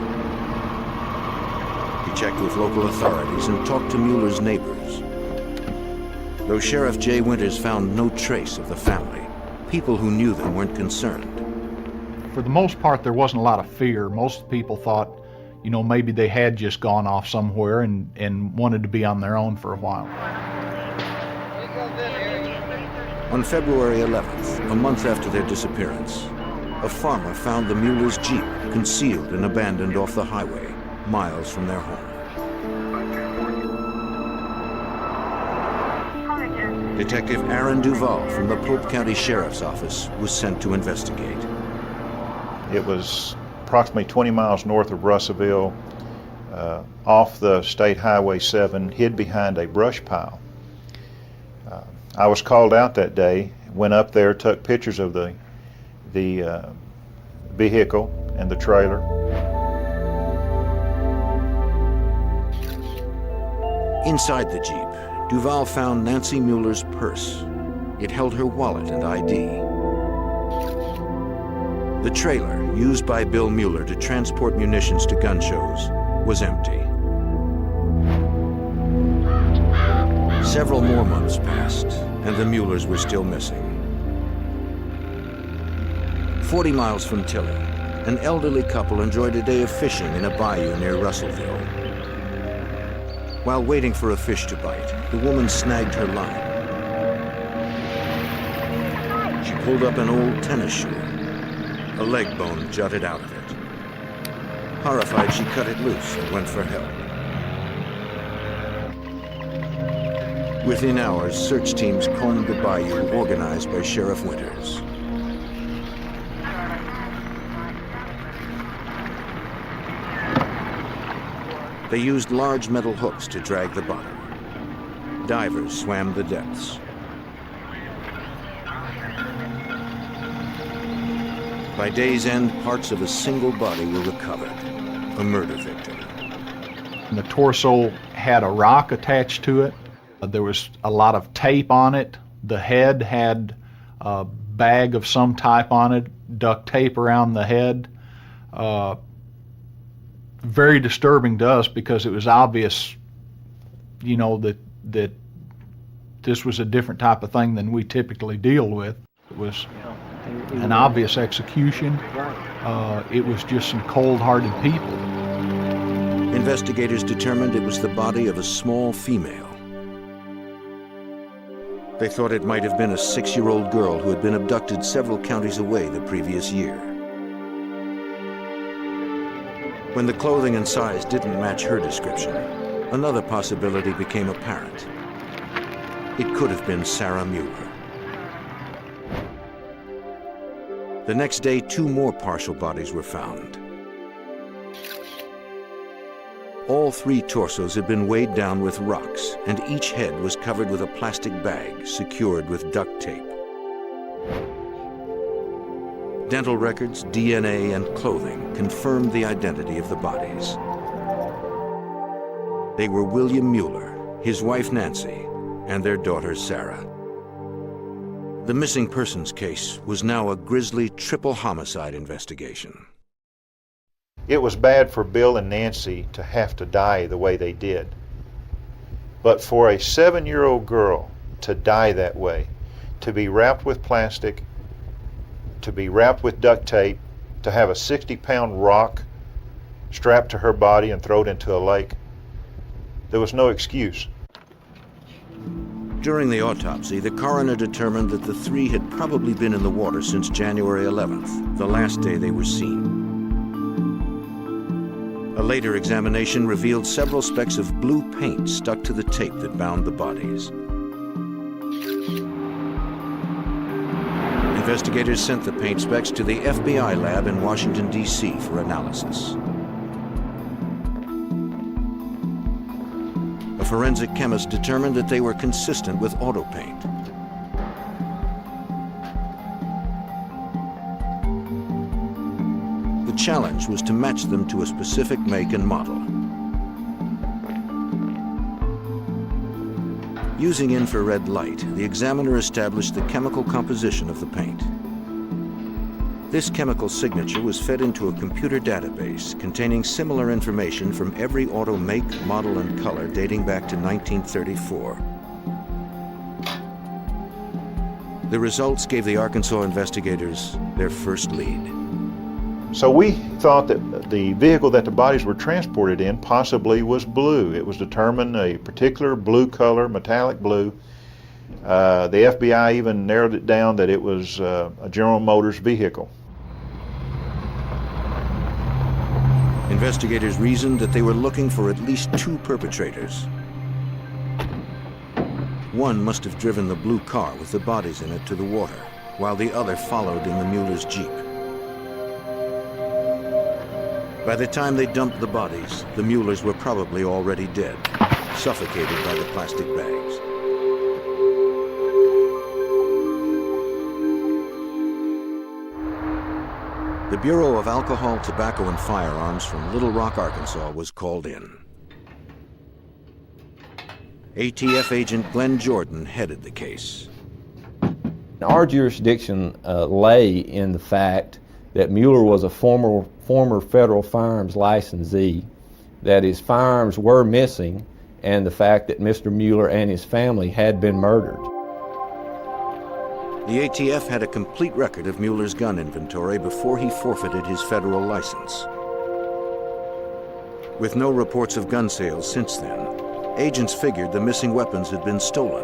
He checked with local authorities and talked to Mueller's neighbors. Though Sheriff Jay Winters found no trace of the family, people who knew them weren't concerned. For the most part, there wasn't a lot of fear. Most people thought, you know, maybe they had just gone off somewhere and wanted to be on their own for a while. On February 11th, a month after their disappearance, a farmer found the Muellers' Jeep concealed and abandoned off the highway, miles from their home. Detective Aaron Duval from the Pope County Sheriff's Office was sent to investigate. It was approximately 20 miles north of Russellville, off the State Highway 7, hid behind a brush pile. I was called out that day, went up there, took pictures of the vehicle and the trailer. Inside the Jeep, Duval found Nancy Mueller's purse. It held her wallet and ID. The trailer, used by Bill Mueller to transport munitions to gun shows, was empty. Several more months passed, and the Muellers were still missing. 40 miles from Tilly, an elderly couple enjoyed a day of fishing in a bayou near Russellville. While waiting for a fish to bite, the woman snagged her line. She pulled up an old tennis shoe. A leg bone jutted out of it. Horrified, she cut it loose and went for help. Within hours, search teams combed the bayou organized by Sheriff Winters. They used large metal hooks to drag the bottom. Divers swam the depths. By day's end, parts of a single body were recovered, a murder victim. The torso had a rock attached to it. There was a lot of tape on it. The head had a bag of some type on it, duct tape around the head. Very disturbing to us because it was obvious, you know, that this was a different type of thing than we typically deal with. It was an obvious execution. It was just some cold-hearted people. Investigators determined it was the body of a small female. They thought it might have been a 6-year-old girl who had been abducted several counties away the previous year. When the clothing and size didn't match her description, another possibility became apparent. It could have been Sarah Mueller. The next day, 2 more partial bodies were found. All 3 torsos had been weighed down with rocks, and each head was covered with a plastic bag secured with duct tape. Dental records, DNA, and clothing confirmed the identity of the bodies. They were William Mueller, his wife Nancy, and their daughter Sarah. The missing persons case was now a grisly triple homicide investigation. It was bad for Bill and Nancy to have to die the way they did. But for a 7-year-old girl to die that way, to be wrapped with plastic, to be wrapped with duct tape, to have a 60-pound rock strapped to her body and thrown into a lake, there was no excuse. During the autopsy, the coroner determined that the three had probably been in the water since January 11th, the last day they were seen. A later examination revealed several specks of blue paint stuck to the tape that bound the bodies. Investigators sent the paint specks to the FBI lab in Washington, D.C. for analysis. A forensic chemist determined that they were consistent with auto paint. The challenge was to match them to a specific make and model. Using infrared light, the examiner established the chemical composition of the paint. This chemical signature was fed into a computer database containing similar information from every auto make, model, and color dating back to 1934. The results gave the Arkansas investigators their first lead. So we thought that the vehicle that the bodies were transported in possibly was blue. It was determined a particular blue color, metallic blue. The FBI even narrowed it down that it was a General Motors vehicle. Investigators reasoned that they were looking for at least 2 perpetrators. One must have driven the blue car with the bodies in it to the water, while the other followed in the Mueller's Jeep. By the time they dumped the bodies, the Muellers were probably already dead, suffocated by the plastic bags. The Bureau of Alcohol, Tobacco, and Firearms from Little Rock, Arkansas was called in. ATF agent Glenn Jordan headed the case. Our jurisdiction lay in the fact that Mueller was a former federal firearms licensee, that his firearms were missing, and the fact that Mr. Mueller and his family had been murdered. The ATF had a complete record of Mueller's gun inventory before he forfeited his federal license. With no reports of gun sales since then, agents figured the missing weapons had been stolen.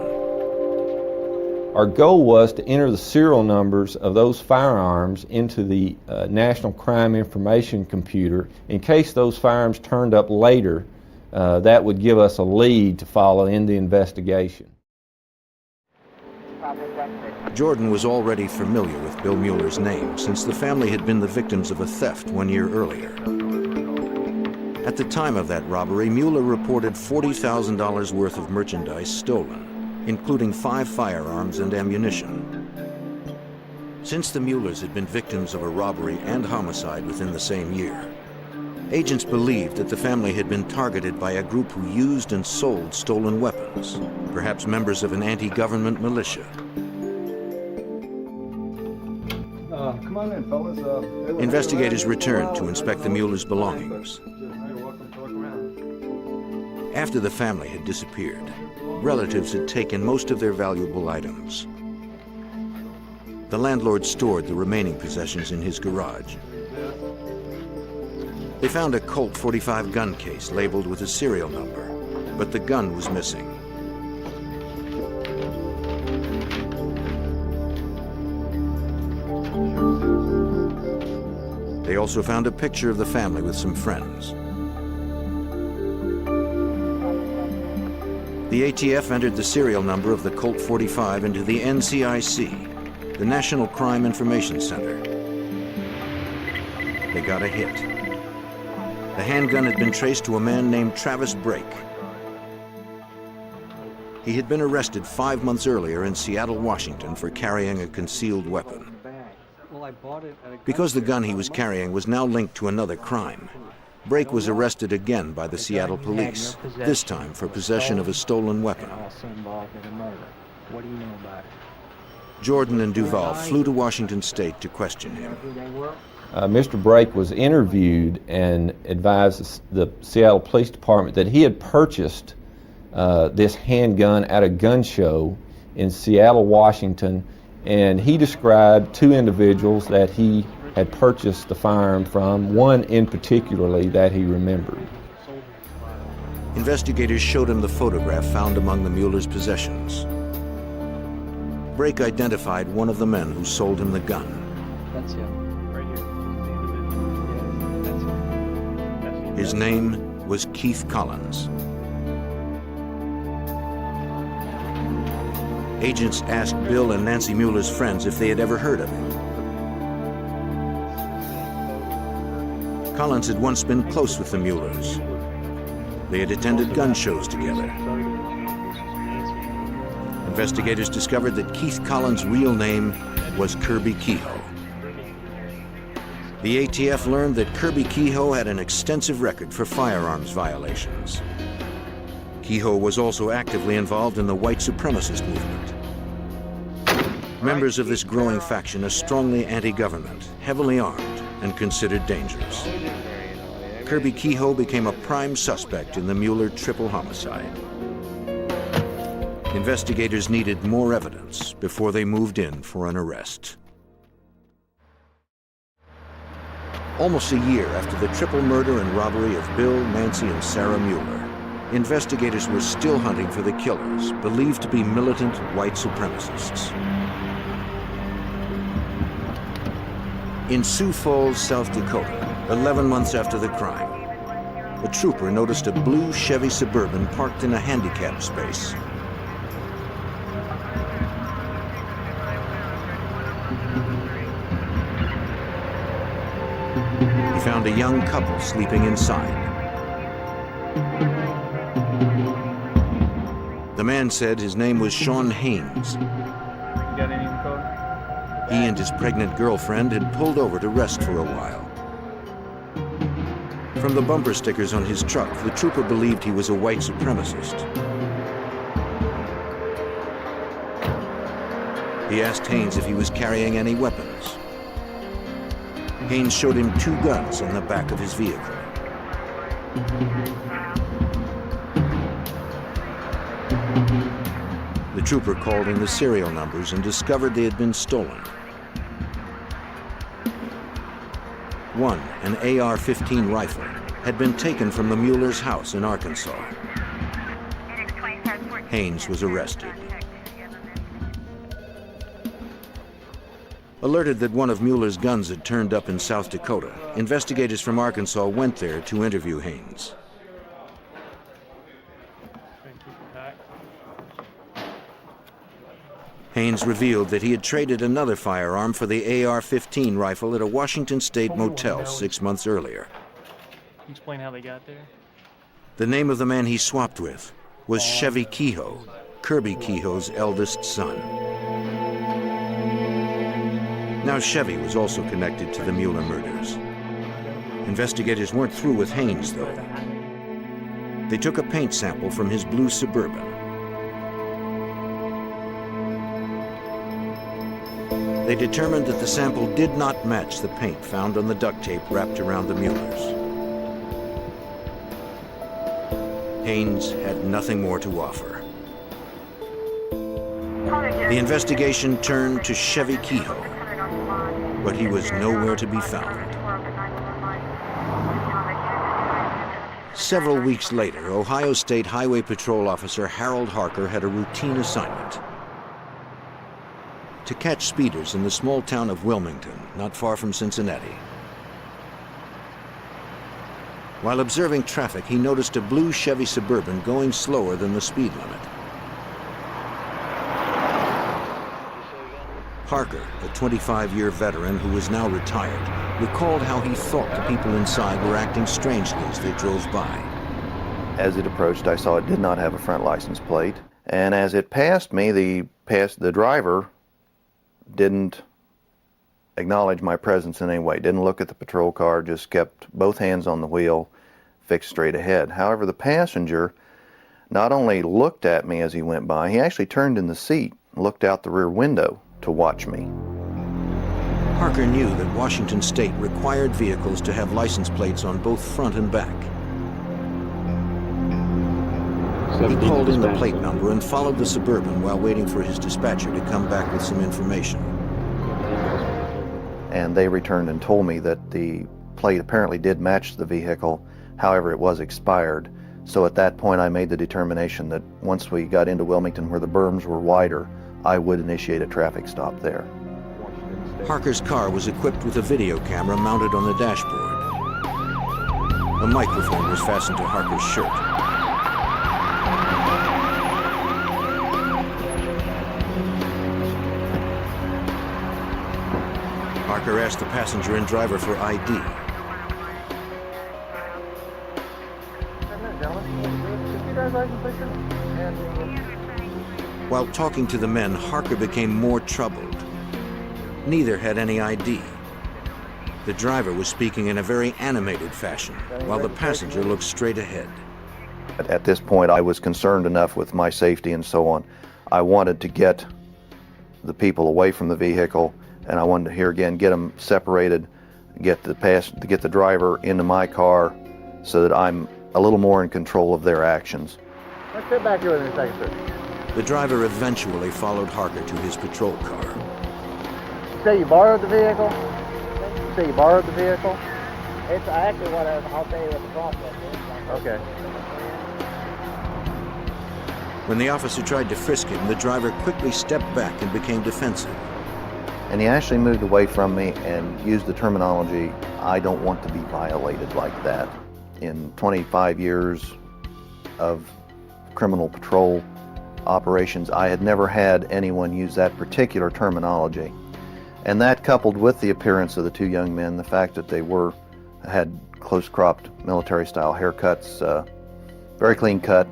Our goal was to enter the serial numbers of those firearms into the National Crime Information Computer. In case those firearms turned up later, that would give us a lead to follow in the investigation. Jordan was already familiar with Bill Mueller's name since the family had been the victims of a theft 1 year earlier. At the time of that robbery, Mueller reported $40,000 worth of merchandise stolen, including 5 firearms and ammunition. Since the Muellers had been victims of a robbery and homicide within the same year, agents believed that the family had been targeted by a group who used and sold stolen weapons, perhaps members of an anti-government militia. Come on in, fellas. Investigators returned to inspect the Muellers' belongings. After the family had disappeared, relatives had taken most of their valuable items. The landlord stored the remaining possessions in his garage. They found a Colt .45 gun case labeled with a serial number, but the gun was missing. They also found a picture of the family with some friends. The ATF entered the serial number of the Colt .45 into the NCIC, the National Crime Information Center. They got a hit. The handgun had been traced to a man named Travis Brake. He had been arrested 5 months earlier in Seattle, Washington for carrying a concealed weapon. Because the gun he was carrying was now linked to another crime, Brake was arrested again by the Seattle police, this time for possession of a stolen weapon. Also involved in a murder. What do you know about it? Jordan and Duval flew to Washington State to question him. Mr. Brake was interviewed and advised the Seattle Police Department that he had purchased this handgun at a gun show in Seattle, Washington, and he described two individuals that he had purchased the firearm from, one in particularly that he remembered. Investigators showed him the photograph found among the Mueller's possessions. Brake identified one of the men who sold him the gun. That's him, right here. His name was Keith Collins. Agents asked Bill and Nancy Mueller's friends if they had ever heard of him. Collins had once been close with the Muellers. They had attended gun shows together. Investigators discovered that Keith Collins' real name was Kirby Kehoe. The ATF learned that Kirby Kehoe had an extensive record for firearms violations. Kehoe was also actively involved in the white supremacist movement. Members of this growing faction are strongly anti-government, heavily armed, and considered dangerous. Kirby Kehoe became a prime suspect in the Mueller triple homicide. Investigators needed more evidence before they moved in for an arrest. Almost a year after the triple murder and robbery of Bill, Nancy, and Sarah Mueller, investigators were still hunting for the killers, believed to be militant white supremacists. In Sioux Falls, South Dakota, 11 months after the crime, a trooper noticed a blue Chevy Suburban parked in a handicapped space. He found a young couple sleeping inside. The man said his name was Sean Haynes. Got any info? He and his pregnant girlfriend had pulled over to rest for a while. From the bumper stickers on his truck, the trooper believed he was a white supremacist. He asked Haynes if he was carrying any weapons. Haynes showed him two guns in the back of his vehicle. The trooper called in the serial numbers and discovered they had been stolen. One, an AR-15 rifle, had been taken from the Mueller's house in Arkansas. Haynes was arrested. Alerted that one of Mueller's guns had turned up in South Dakota, investigators from Arkansas went there to interview Haynes. Haynes revealed that he had traded another firearm for the AR-15 rifle at a Washington State motel 6 months earlier. Can you explain how they got there? The name of the man he swapped with was Chevy Kehoe, Kirby Kehoe's eldest son. Now Chevy was also connected to the Mueller murders. Investigators weren't through with Haynes, though. They took a paint sample from his blue Suburban. They determined that the sample did not match the paint found on the duct tape wrapped around the Muellers. Haynes had nothing more to offer. The investigation turned to Chevy Kehoe, but he was nowhere to be found. Several weeks later, Ohio State Highway Patrol Officer Harold Harker had a routine assignment: to catch speeders in the small town of Wilmington, not far from Cincinnati. While observing traffic, he noticed a blue Chevy Suburban going slower than the speed limit. Harker, a 25-year veteran who was now retired, recalled how he thought the people inside were acting strangely as they drove by. As it approached, I saw it did not have a front license plate, and as it passed me, the driver didn't acknowledge my presence in any way, didn't look at the patrol car, just kept both hands on the wheel fixed straight ahead. However, the passenger not only looked at me as he went by, he actually turned in the seat and looked out the rear window to watch me. Harker knew that Washington State required vehicles to have license plates on both front and back. He called in the plate number and followed the Suburban while waiting for his dispatcher to come back with some information. And they returned and told me that the plate apparently did match the vehicle, however it was expired. So at that point I made the determination that once we got into Wilmington where the berms were wider, I would initiate a traffic stop there. Harker's car was equipped with a video camera mounted on the dashboard. A microphone was fastened to Harker's shirt. Harker asked the passenger and driver for ID. While talking to the men, Harker became more troubled. Neither had any ID. The driver was speaking in a very animated fashion, while the passenger looked straight ahead. At this point, I was concerned enough with my safety and so on. I wanted to get the people away from the vehicle, and I wanted to here again get them separated, get the driver into my car, so that I'm a little more in control of their actions. Let's sit back here with me a second, sir. The driver eventually followed Harker to his patrol car. You say you borrowed the vehicle? You say you borrowed the vehicle? It's actually what I'll tell you what the process is. Okay. When the officer tried to frisk him, the driver quickly stepped back and became defensive. And he actually moved away from me and used the terminology, "I don't want to be violated like that." In 25 years of criminal patrol operations, I had never had anyone use that particular terminology. And that, coupled with the appearance of the two young men, the fact that they had close-cropped military-style haircuts, very clean cut,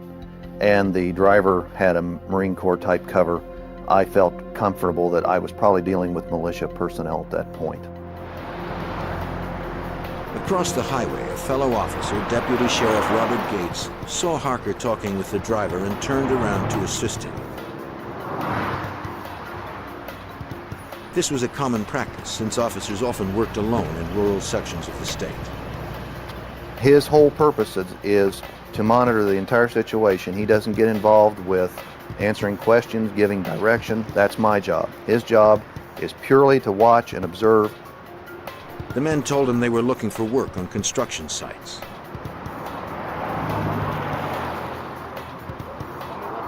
and the driver had a Marine Corps-type cover, I felt comfortable that I was probably dealing with militia personnel at that point. Across the highway, a fellow officer, Deputy Sheriff Robert Gates, saw Harker talking with the driver and turned around to assist him. This was a common practice, since officers often worked alone in rural sections of the state. His whole purpose is to monitor the entire situation. He doesn't get involved with answering questions, giving direction. That's my job. His job is purely to watch and observe. The men told him they were looking for work on construction sites.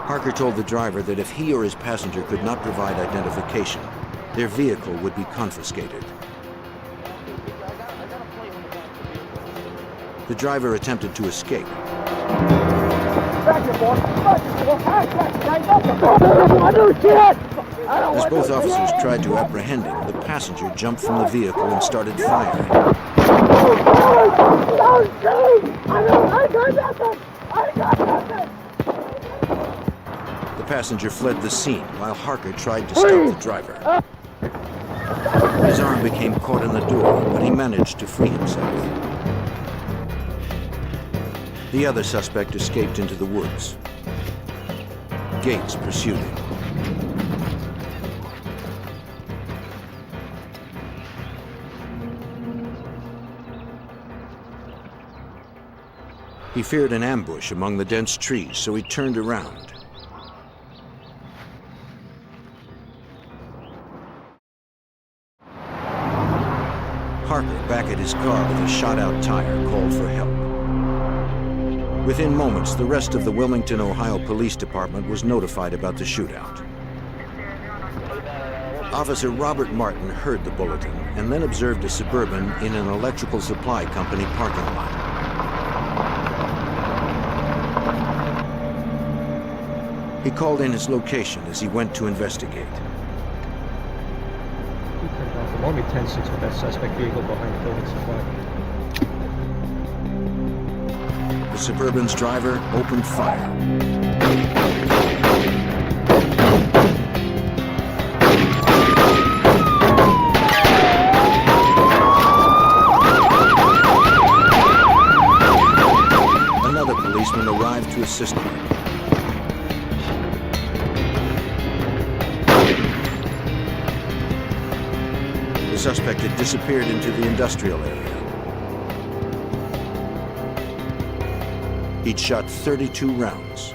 Harker told the driver that if he or his passenger could not provide identification, their vehicle would be confiscated. The driver attempted to escape. As both officers tried to apprehend him, the passenger jumped from the vehicle and started firing. The passenger fled the scene while Harker tried to stop the driver. His arm became caught in the door, but he managed to free himself. The other suspect escaped into the woods. Gates pursued him. He feared an ambush among the dense trees, so he turned around. Harker, back at his car with a shot-out tire, called for help. Within moments, the rest of the Wilmington, Ohio Police Department was notified about the shootout. Officer Robert Martin heard the bulletin and then observed a Suburban in an electrical supply company parking lot. He called in his location as he went to investigate. Only 10-6 with that suspect vehicle behind the building supply. The Suburban's driver opened fire. arrived to assist him. The suspect had disappeared into the industrial area. He'd shot 32 rounds.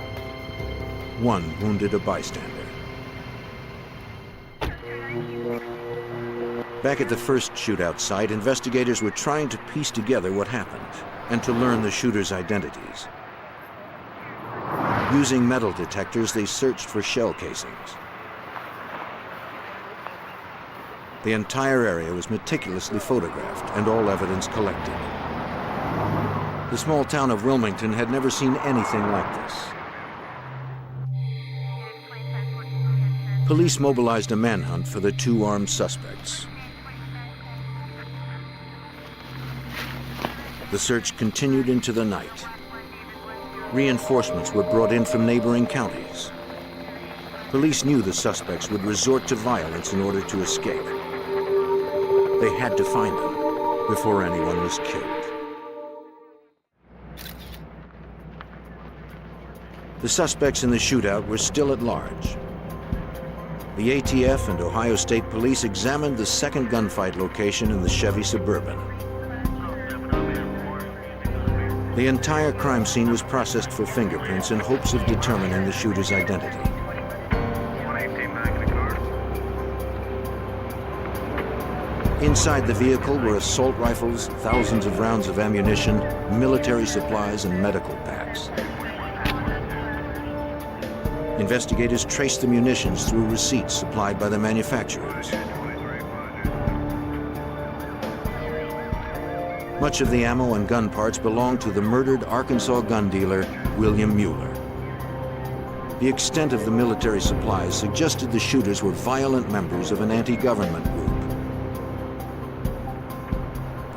One wounded a bystander. Back at the first shootout site, investigators were trying to piece together what happened and to learn the shooters' identities. Using metal detectors, they searched for shell casings. The entire area was meticulously photographed and all evidence collected. The small town of Wilmington had never seen anything like this. Police mobilized a manhunt for the two armed suspects. The search continued into the night. Reinforcements were brought in from neighboring counties. Police knew the suspects would resort to violence in order to escape. They had to find them before anyone was killed. The suspects in the shootout were still at large. The ATF and Ohio State Police examined the second gunfight location in the Chevy Suburban. The entire crime scene was processed for fingerprints in hopes of determining the shooter's identity. Inside the vehicle were assault rifles, thousands of rounds of ammunition, military supplies, and medical packs. Investigators traced the munitions through receipts supplied by the manufacturers. Much of the ammo and gun parts belonged to the murdered Arkansas gun dealer, William Mueller. The extent of the military supplies suggested the shooters were violent members of an anti-government group.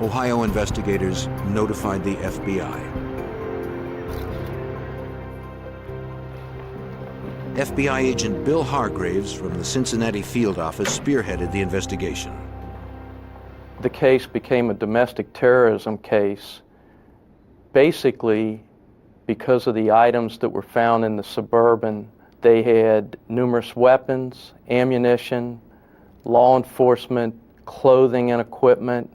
Ohio investigators notified the FBI. FBI agent Bill Hargraves from the Cincinnati field office spearheaded the investigation. The case became a domestic terrorism case, basically because of the items that were found in the Suburban. They had numerous weapons, ammunition, law enforcement, clothing and equipment,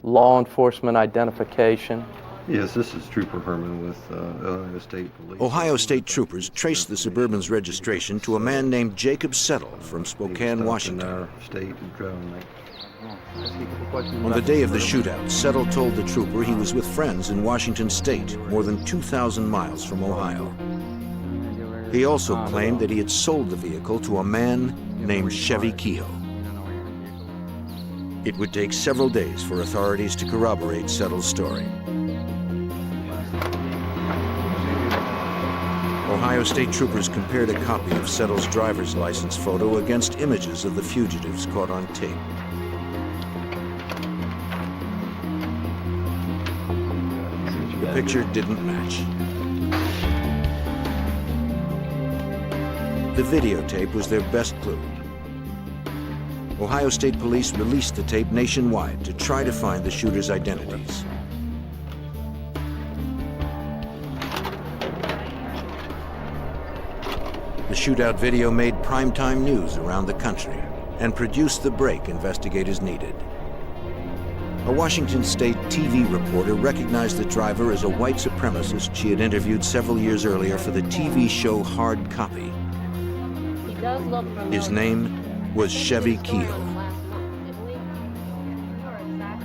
law enforcement identification. Yes, this is Trooper Herman with Ohio State Police. Ohio State troopers traced the Suburban's registration to a man named Jacob Settle from Spokane, Washington. On the day of the shootout, Settle told the trooper he was with friends in Washington State, more than 2,000 miles from Ohio. He also claimed that he had sold the vehicle to a man named Chevy Kehoe. It would take several days for authorities to corroborate Settle's story. Ohio State troopers compared a copy of Settle's driver's license photo against images of the fugitives caught on tape. The picture didn't match. The videotape was their best clue. Ohio State Police released the tape nationwide to try to find the shooters' identities. The shootout video made primetime news around the country and produced the break investigators needed. A Washington State TV reporter recognized the driver as a white supremacist she had interviewed several years earlier for the TV show Hard Copy. His name was Chevy Kehoe.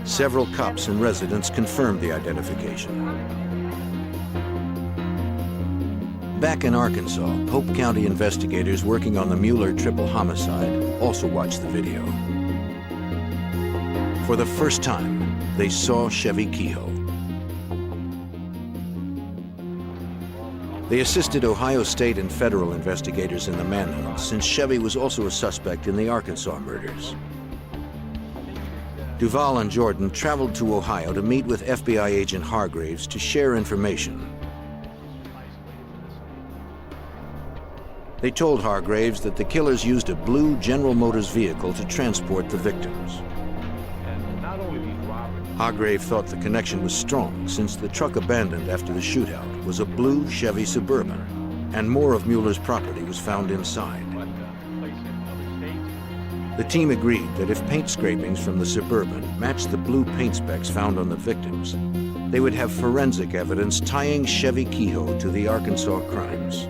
Several cops and residents confirmed the identification. Back in Arkansas, Pope County investigators working on the Mueller triple homicide also watched the video. For the first time, they saw Chevy Kehoe. They assisted Ohio State and federal investigators in the manhunt, since Chevy was also a suspect in the Arkansas murders. Duval and Jordan traveled to Ohio to meet with FBI agent Hargraves to share information. They told Hargraves that the killers used a blue General Motors vehicle to transport the victims. Hargrave thought the connection was strong, since the truck abandoned after the shootout was a blue Chevy Suburban, and more of Mueller's property was found inside. The team agreed that if paint scrapings from the Suburban matched the blue paint specks found on the victims, they would have forensic evidence tying Chevy Kehoe to the Arkansas crimes.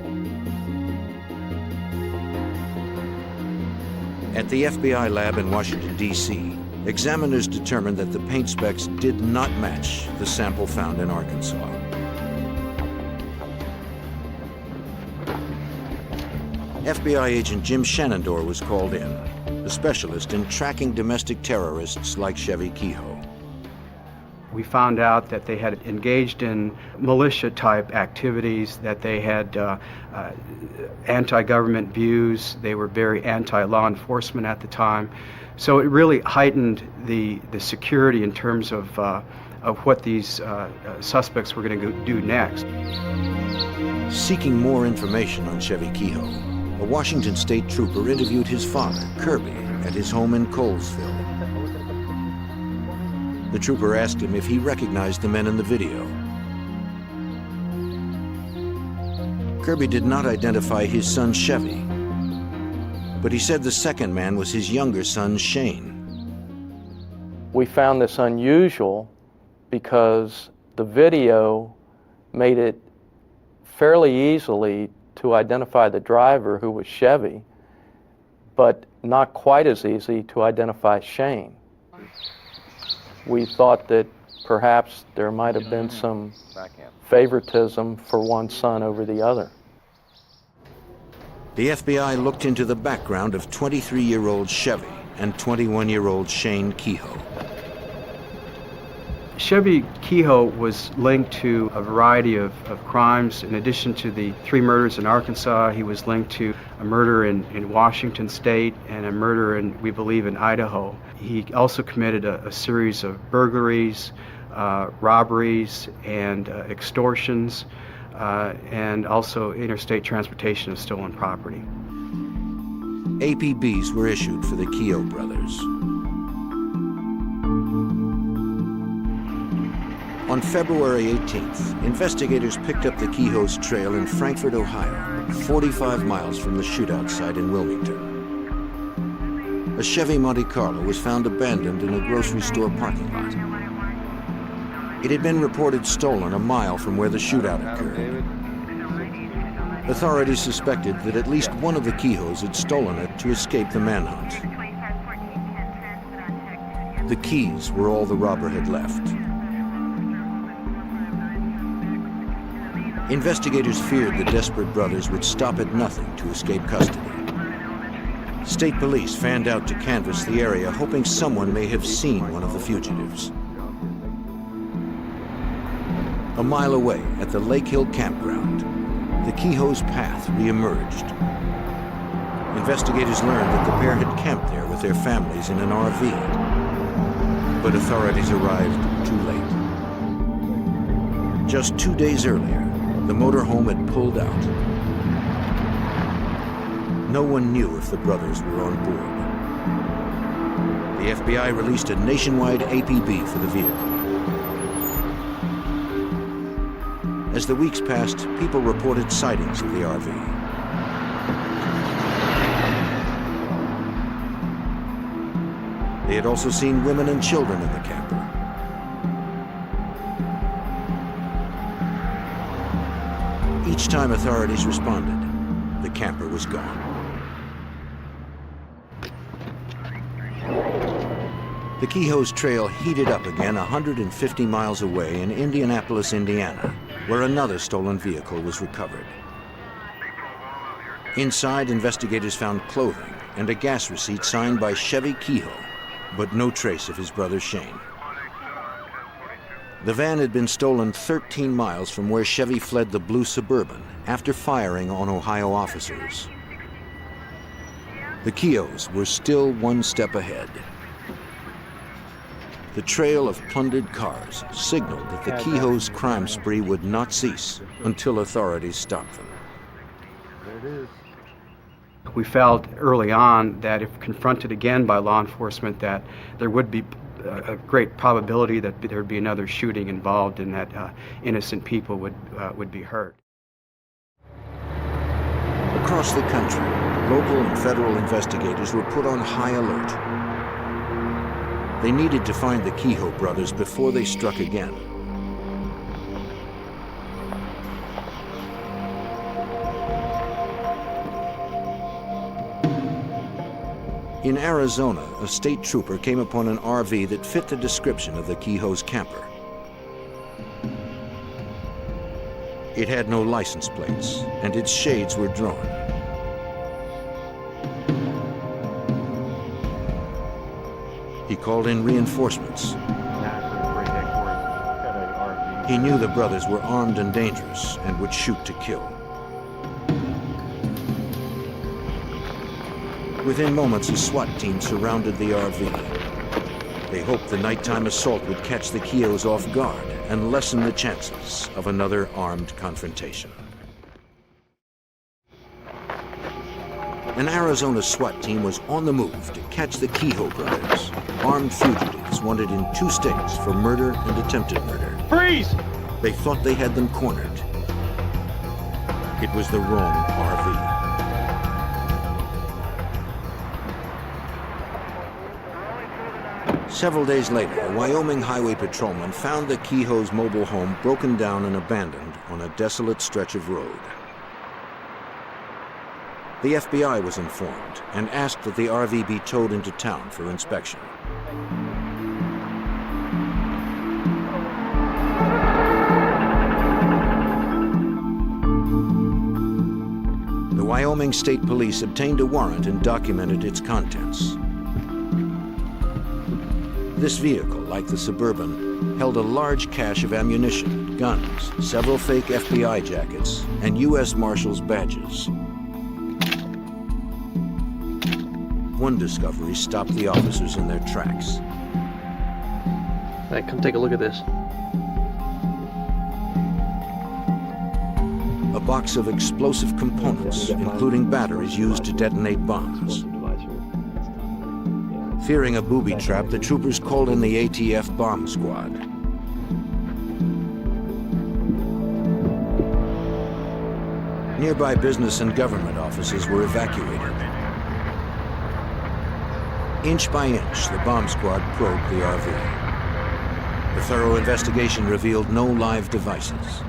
At the FBI lab in Washington, D.C., examiners determined that the paint specks did not match the sample found in Arkansas. FBI agent Jim Shenandoah was called in, a specialist in tracking domestic terrorists like Chevy Kehoe. We found out that they had engaged in militia-type activities, that they had anti-government views. They were very anti-law enforcement at the time. So it really heightened the security in terms of what these suspects were going to do next. Seeking more information on Chevy Kehoe, a Washington State trooper interviewed his father, Kirby, at his home in Colesville. The trooper asked him if he recognized the men in the video. Kirby did not identify his son Chevy, but he said the second man was his younger son, Shane. We found this unusual because the video made it fairly easily to identify the driver, who was Chevy, but not quite as easy to identify Shane. We thought that perhaps there might have been some favoritism for one son over the other. The FBI looked into the background of 23-year-old Chevy and 21-year-old Shane Kehoe. Chevy Kehoe was linked to a variety of crimes. In addition to the 3 murders in Arkansas, he was linked to a murder in Washington State and a murder we believe, in Idaho. He also committed a series of burglaries, robberies, and extortions, and also interstate transportation of stolen property. APBs were issued for the Kehoe brothers. On February 18th, investigators picked up the Kehoe's trail in Frankfort, Ohio, 45 miles from the shootout site in Wilmington. A Chevy Monte Carlo was found abandoned in a grocery store parking lot. It had been reported stolen a mile from where the shootout occurred. Authorities suspected that at least one of the Kehoes had stolen it to escape the manhunt. The keys were all the robber had left. Investigators feared the desperate brothers would stop at nothing to escape custody. State police fanned out to canvass the area, hoping someone may have seen one of the fugitives. A mile away at the Lake Hill campground, the Kehoe's path reemerged. Investigators learned that the pair had camped there with their families in an RV, but authorities arrived too late. Just 2 days earlier, the motorhome had pulled out. No one knew if the brothers were on board. The FBI released a nationwide APB for the vehicle. As the weeks passed, people reported sightings of the RV. They had also seen women and children in the camper. Each time authorities responded, the camper was gone. The Kehoe's trail heated up again 150 miles away in Indianapolis, Indiana, where another stolen vehicle was recovered. Inside, investigators found clothing and a gas receipt signed by Chevy Kehoe, but no trace of his brother Shane. The van had been stolen 13 miles from where Chevy fled the blue Suburban after firing on Ohio officers. The Kehoes were still one step ahead. The trail of plundered cars signaled that the Kehoe's crime spree would not cease until authorities stopped them. There it is. We felt early on that if confronted again by law enforcement, that there would be a great probability that there would be another shooting involved and that innocent people would be hurt. Across the country, local and federal investigators were put on high alert. They needed to find the Kehoe brothers before they struck again. In Arizona, a state trooper came upon an RV that fit the description of the Kehoe's camper. It had no license plates, and its shades were drawn. He called in reinforcements. He knew the brothers were armed and dangerous and would shoot to kill. Within moments, a SWAT team surrounded the RV. They hoped the nighttime assault would catch the Kehoes off guard and lessen the chances of another armed confrontation. An Arizona SWAT team was on the move to catch the Kehoe brothers, armed fugitives wanted in 2 states for murder and attempted murder. Freeze! They thought they had them cornered. It was the wrong RV. Several days later, a Wyoming highway patrolman found the Kehoe's mobile home broken down and abandoned on a desolate stretch of road. The FBI was informed and asked that the RV be towed into town for inspection. The Wyoming State Police obtained a warrant and documented its contents. This vehicle, like the Suburban, held a large cache of ammunition, guns, several fake FBI jackets, and U.S. Marshals badges. One discovery stopped the officers in their tracks. Hey, come take a look at this. A box of explosive components, including batteries used to detonate bombs. Fearing a booby trap, the troopers called in the ATF bomb squad. Nearby business and government offices were evacuated. Inch by inch, the bomb squad probed the RV. The thorough investigation revealed no live devices.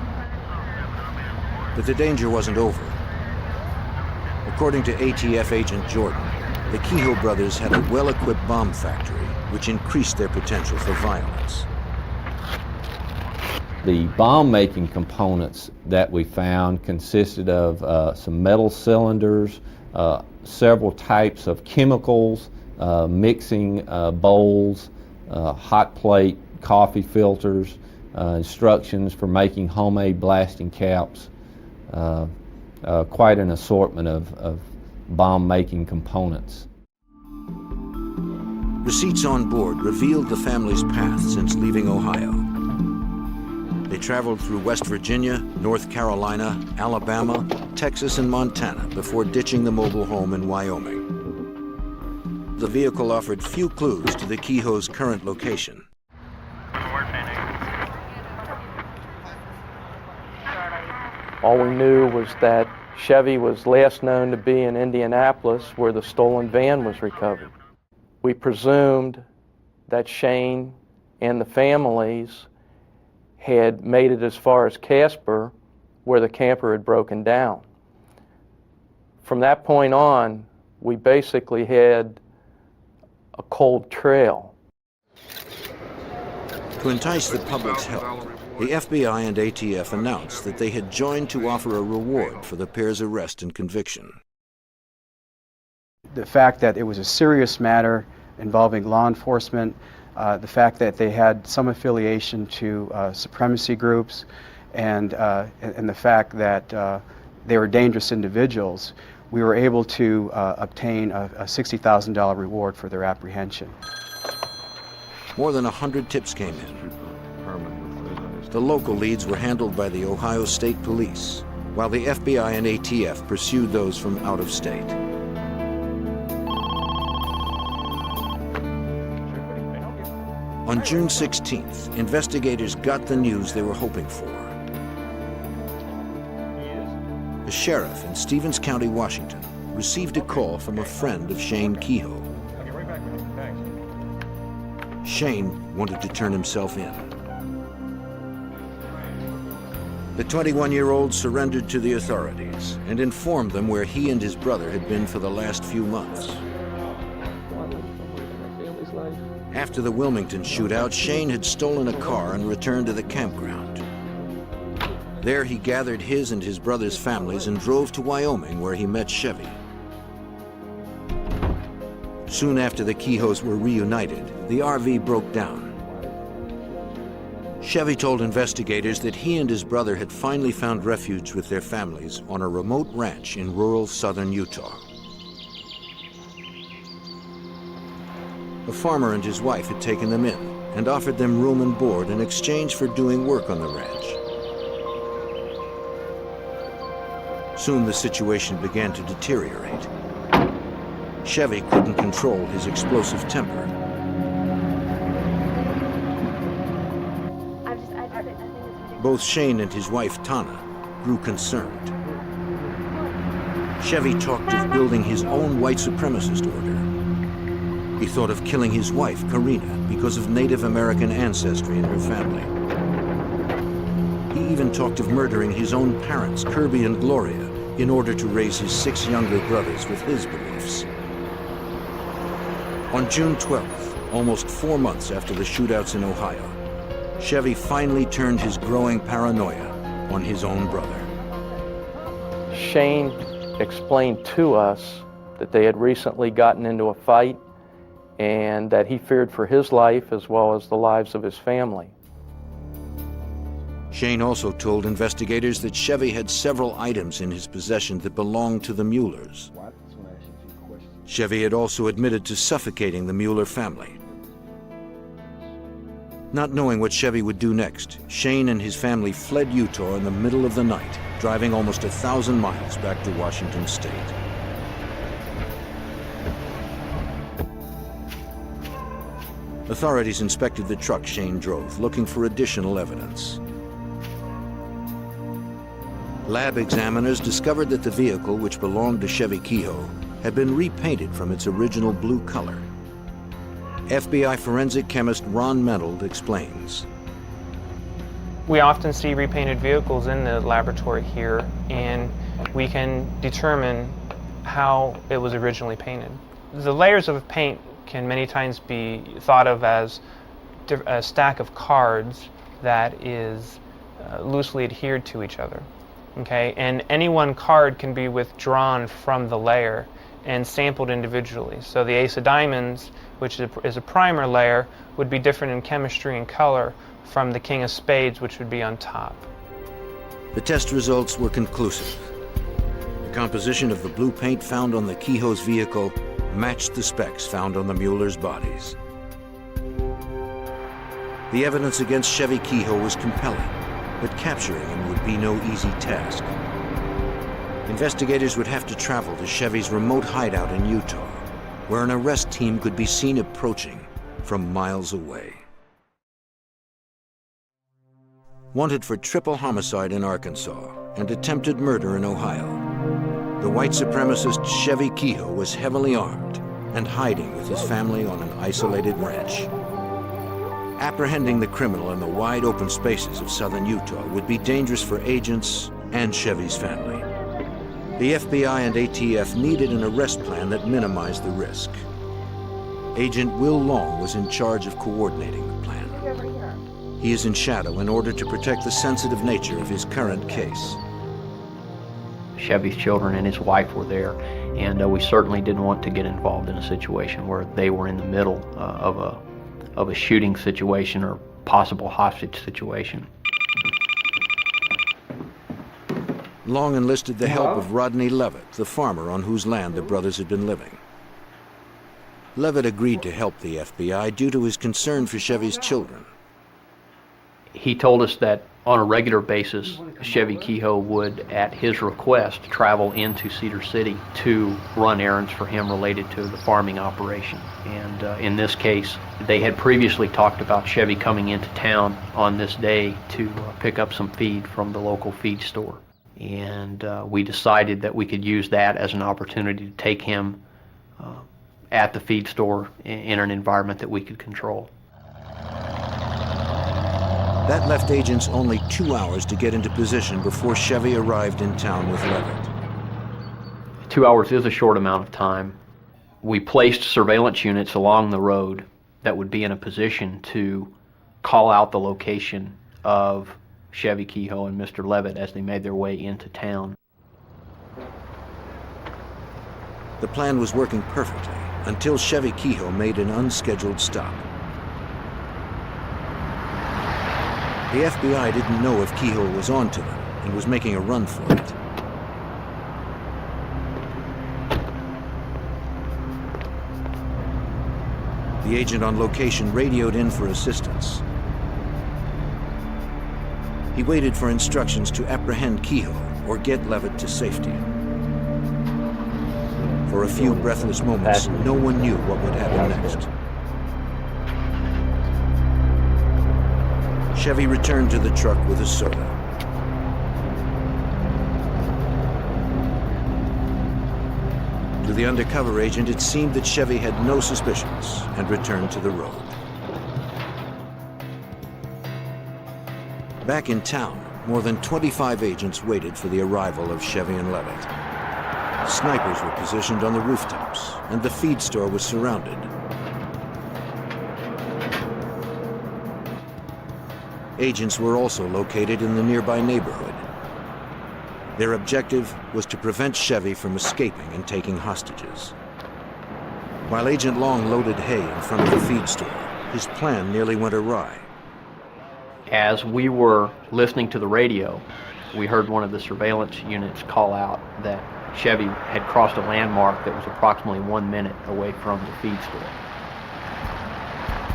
But the danger wasn't over. According to ATF agent Jordan, the Kehoe brothers had a well-equipped bomb factory, which increased their potential for violence. The bomb-making components that we found consisted of some metal cylinders, several types of chemicals, mixing bowls, hot plate coffee filters, instructions for making homemade blasting caps, quite an assortment of bomb-making components. Receipts on board revealed the family's path since leaving Ohio. They traveled through West Virginia, North Carolina, Alabama, Texas, and Montana before ditching the mobile home in Wyoming. The vehicle offered few clues to the Kehoe's current location. All we knew was that Chevy was last known to be in Indianapolis, where the stolen van was recovered. We presumed that Shane and the families had made it as far as Casper, where the camper had broken down. From that point on, we basically had a cold trail. To entice the public's help, the FBI and ATF announced that they had joined to offer a reward for the pair's arrest and conviction. The fact that it was a serious matter involving law enforcement, the fact that they had some affiliation to supremacy groups, and the fact that they were dangerous individuals, we were able to obtain a $60,000 reward for their apprehension. More than 100 tips came in. The local leads were handled by the Ohio State Police, while the FBI and ATF pursued those from out of state. On June 16th, investigators got the news they were hoping for. A sheriff in Stevens County, Washington, received a call from a friend of Shane Kehoe. Shane wanted to turn himself in. The 21-year-old surrendered to the authorities and informed them where he and his brother had been for the last few months. After the Wilmington shootout, Shane had stolen a car and returned to the campground. There he gathered his and his brother's families and drove to Wyoming, where he met Chevy. Soon after the Kehoes were reunited, the RV broke down. Chevy told investigators that he and his brother had finally found refuge with their families on a remote ranch in rural southern Utah. A farmer and his wife had taken them in and offered them room and board in exchange for doing work on the ranch. Soon the situation began to deteriorate. Chevy couldn't control his explosive temper. Both Shane and his wife, Tana, grew concerned. Chevy talked of building his own white supremacist order. He thought of killing his wife, Karina, because of Native American ancestry in her family. He even talked of murdering his own parents, Kirby and Gloria, in order to raise his 6 younger brothers with his beliefs. On June 12th, almost 4 months after the shootouts in Ohio, Chevy finally turned his growing paranoia on his own brother. Shane explained to us that they had recently gotten into a fight and that he feared for his life as well as the lives of his family. Shane also told investigators that Chevy had several items in his possession that belonged to the Muellers. Chevy had also admitted to suffocating the Mueller family. Not knowing what Chevy would do next, Shane and his family fled Utah in the middle of the night, driving almost 1,000 miles back to Washington State. Authorities inspected the truck Shane drove, looking for additional evidence. Lab examiners discovered that the vehicle, which belonged to Chevy Kehoe, had been repainted from its original blue color. FBI forensic chemist Ron Mentold explains. We often see repainted vehicles in the laboratory here, and we can determine how it was originally painted. The layers of paint can many times be thought of as a stack of cards that is loosely adhered to each other. Okay, and any one card can be withdrawn from the layer and sampled individually. So the ace of diamonds, which is a primer layer, would be different in chemistry and color from the king of spades, which would be on top. The test results were conclusive. The composition of the blue paint found on the Kehoe's vehicle matched the specs found on the Muellers' bodies. The evidence against Chevy Kehoe was compelling, but capturing him would be no easy task. Investigators would have to travel to Chevy's remote hideout in Utah, where an arrest team could be seen approaching from miles away. Wanted for triple homicide in Arkansas and attempted murder in Ohio, the white supremacist Chevy Kehoe was heavily armed and hiding with his family on an isolated ranch. Apprehending the criminal in the wide open spaces of southern Utah would be dangerous for agents and Chevy's family. The FBI and ATF needed an arrest plan that minimized the risk. Agent Will Long was in charge of coordinating the plan. He is in shadow in order to protect the sensitive nature of his current case. Chevy's children and his wife were there, and we certainly didn't want to get involved in a situation where they were in the middle of a shooting situation or possible hostage situation. Long enlisted the help of Rodney Levitt, the farmer on whose land the brothers had been living. Levitt agreed to help the FBI due to his concern for Chevy's children. He told us that on a regular basis, Chevy Kehoe would, at his request, travel into Cedar City to run errands for him related to the farming operation. And in this case, they had previously talked about Chevy coming into town on this day to pick up some feed from the local feed store. And we decided that we could use that as an opportunity to take him at the feed store in an environment that we could control. That left agents only 2 hours to get into position before Chevy arrived in town with Levitt. 2 hours is a short amount of time. We placed surveillance units along the road that would be in a position to call out the location of Chevy Kehoe and Mr. Levitt as they made their way into town. The plan was working perfectly until Chevy Kehoe made an unscheduled stop. The FBI didn't know if Kehoe was onto them and was making a run for it. The agent on location radioed in for assistance. He waited for instructions to apprehend Kehoe or get Levitt to safety. For a few breathless moments, no one knew what would happen next. Chevy returned to the truck with a soda. To the undercover agent, it seemed that Chevy had no suspicions and returned to the road. Back in town, more than 25 agents waited for the arrival of Chevy and Levitt. Snipers were positioned on the rooftops, and the feed store was surrounded. Agents were also located in the nearby neighborhood. Their objective was to prevent Chevy from escaping and taking hostages. While Agent Long loaded hay in front of the feed store, his plan nearly went awry. As we were listening to the radio, we heard one of the surveillance units call out that Chevy had crossed a landmark that was approximately 1 minute away from the feed store.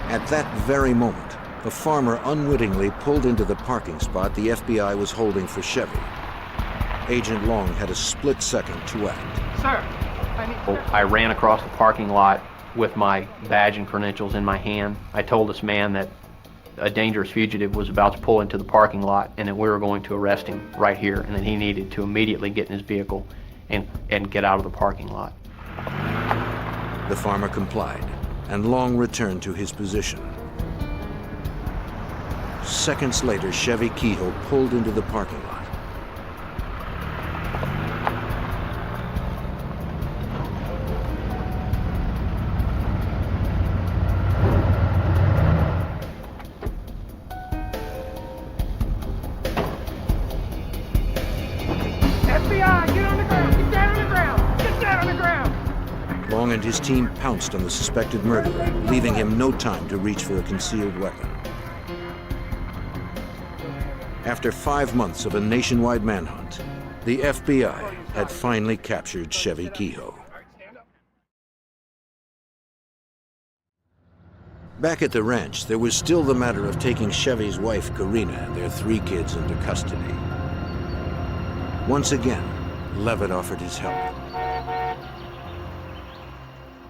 At that very moment, a farmer unwittingly pulled into the parking spot the FBI was holding for Chevy. Agent Long had a split second to act. Sir, I ran across the parking lot with my badge and credentials in my hand. I told this man that a dangerous fugitive was about to pull into the parking lot and that we were going to arrest him right here, and that he needed to immediately get in his vehicle and get out of the parking lot. The farmer complied, and Long returned to his position. Seconds later, Chevy Kehoe pulled into the parking lot. FBI, get on the ground! Get down on the ground! Get down on the ground! Long and his team pounced on the suspected murderer, leaving him no time to reach for a concealed weapon. After 5 months of a nationwide manhunt, the FBI had finally captured Chevy Kehoe. Back at the ranch, there was still the matter of taking Chevy's wife, Karina, and their 3 kids into custody. Once again, Levitt offered his help.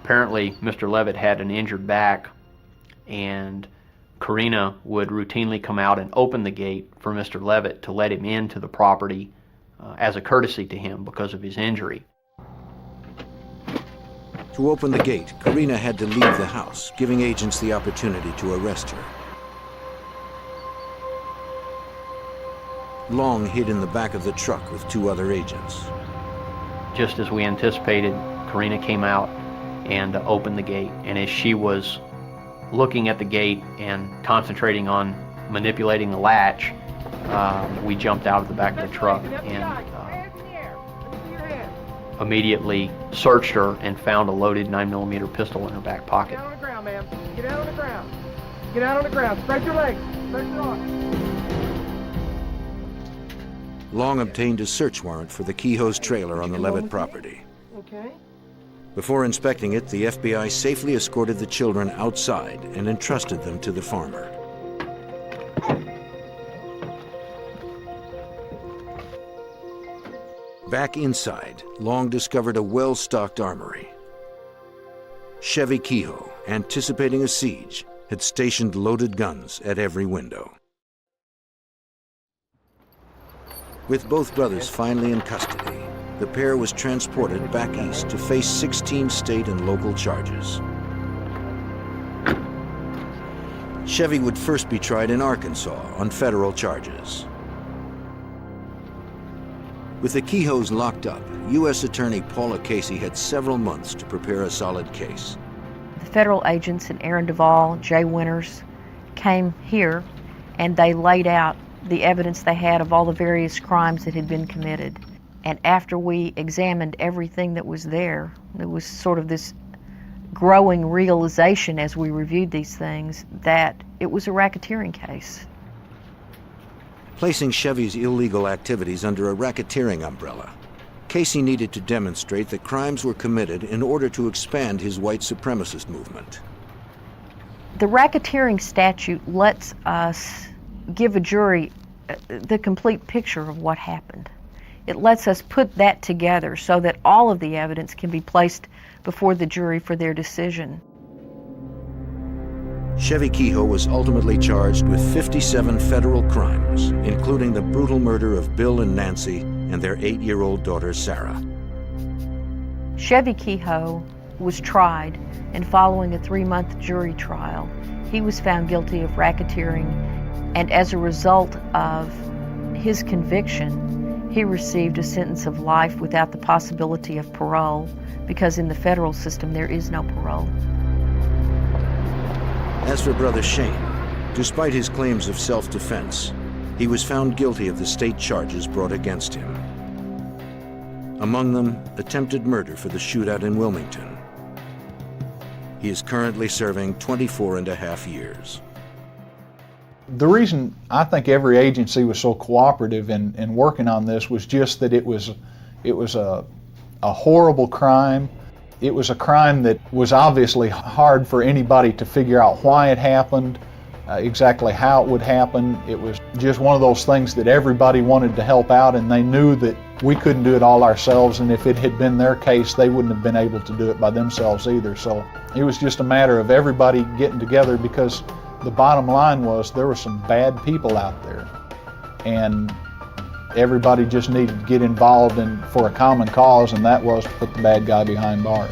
Apparently, Mr. Levitt had an injured back, and Karina would routinely come out and open the gate for Mr. Levitt to let him into the property as a courtesy to him because of his injury. To open the gate, Karina had to leave the house, giving agents the opportunity to arrest her. Long hid in the back of the truck with 2 other agents. Just as we anticipated, Karina came out and opened the gate, and as she was looking at the gate and concentrating on manipulating the latch, we jumped out of the back of the truck and immediately searched her and found a loaded 9mm pistol in her back pocket. Get out on the ground, ma'am. Get out on the ground. Get out on the ground. Spread your legs. Spread your arms. Long obtained a search warrant for the Kehoe's trailer on the Levitt property. Okay. Before inspecting it, the FBI safely escorted the children outside and entrusted them to the farmer. Back inside, Long discovered a well-stocked armory. Chevy Kehoe, anticipating a siege, had stationed loaded guns at every window. With both brothers finally in custody, the pair was transported back east to face 16 state and local charges. Chevy would first be tried in Arkansas on federal charges. With the Kehoes locked up, U.S. Attorney Paula Casey had several months to prepare a solid case. The federal agents and Aaron Duvall, Jay Winters, came here and they laid out the evidence they had of all the various crimes that had been committed. And after we examined everything that was there was sort of this growing realization as we reviewed these things that it was a racketeering case. Placing Chevy's illegal activities under a racketeering umbrella, Casey needed to demonstrate that crimes were committed in order to expand his white supremacist movement. The racketeering statute lets us give a jury the complete picture of what happened. It lets us put that together so that all of the evidence can be placed before the jury for their decision. Chevy Kehoe was ultimately charged with 57 federal crimes, including the brutal murder of Bill and Nancy and their 8-year-old daughter, Sarah. Chevy Kehoe was tried, and following a 3-month jury trial, he was found guilty of racketeering, and as a result of his conviction, he received a sentence of life without the possibility of parole, because in the federal system there is no parole. As for brother Shane, despite his claims of self-defense, he was found guilty of the state charges brought against him. Among them, attempted murder for the shootout in Wilmington. He is currently serving 24.5 years. The reason I think every agency was so cooperative in working on this was just that it was a horrible crime. It was a crime that was obviously hard for anybody to figure out why it happened, exactly how it would happen. It was just one of those things that everybody wanted to help out, and they knew that we couldn't do it all ourselves, and if it had been their case, they wouldn't have been able to do it by themselves either. So it was just a matter of everybody getting together, because the bottom line was there were some bad people out there, and everybody just needed to get involved for a common cause, and that was to put the bad guy behind bars.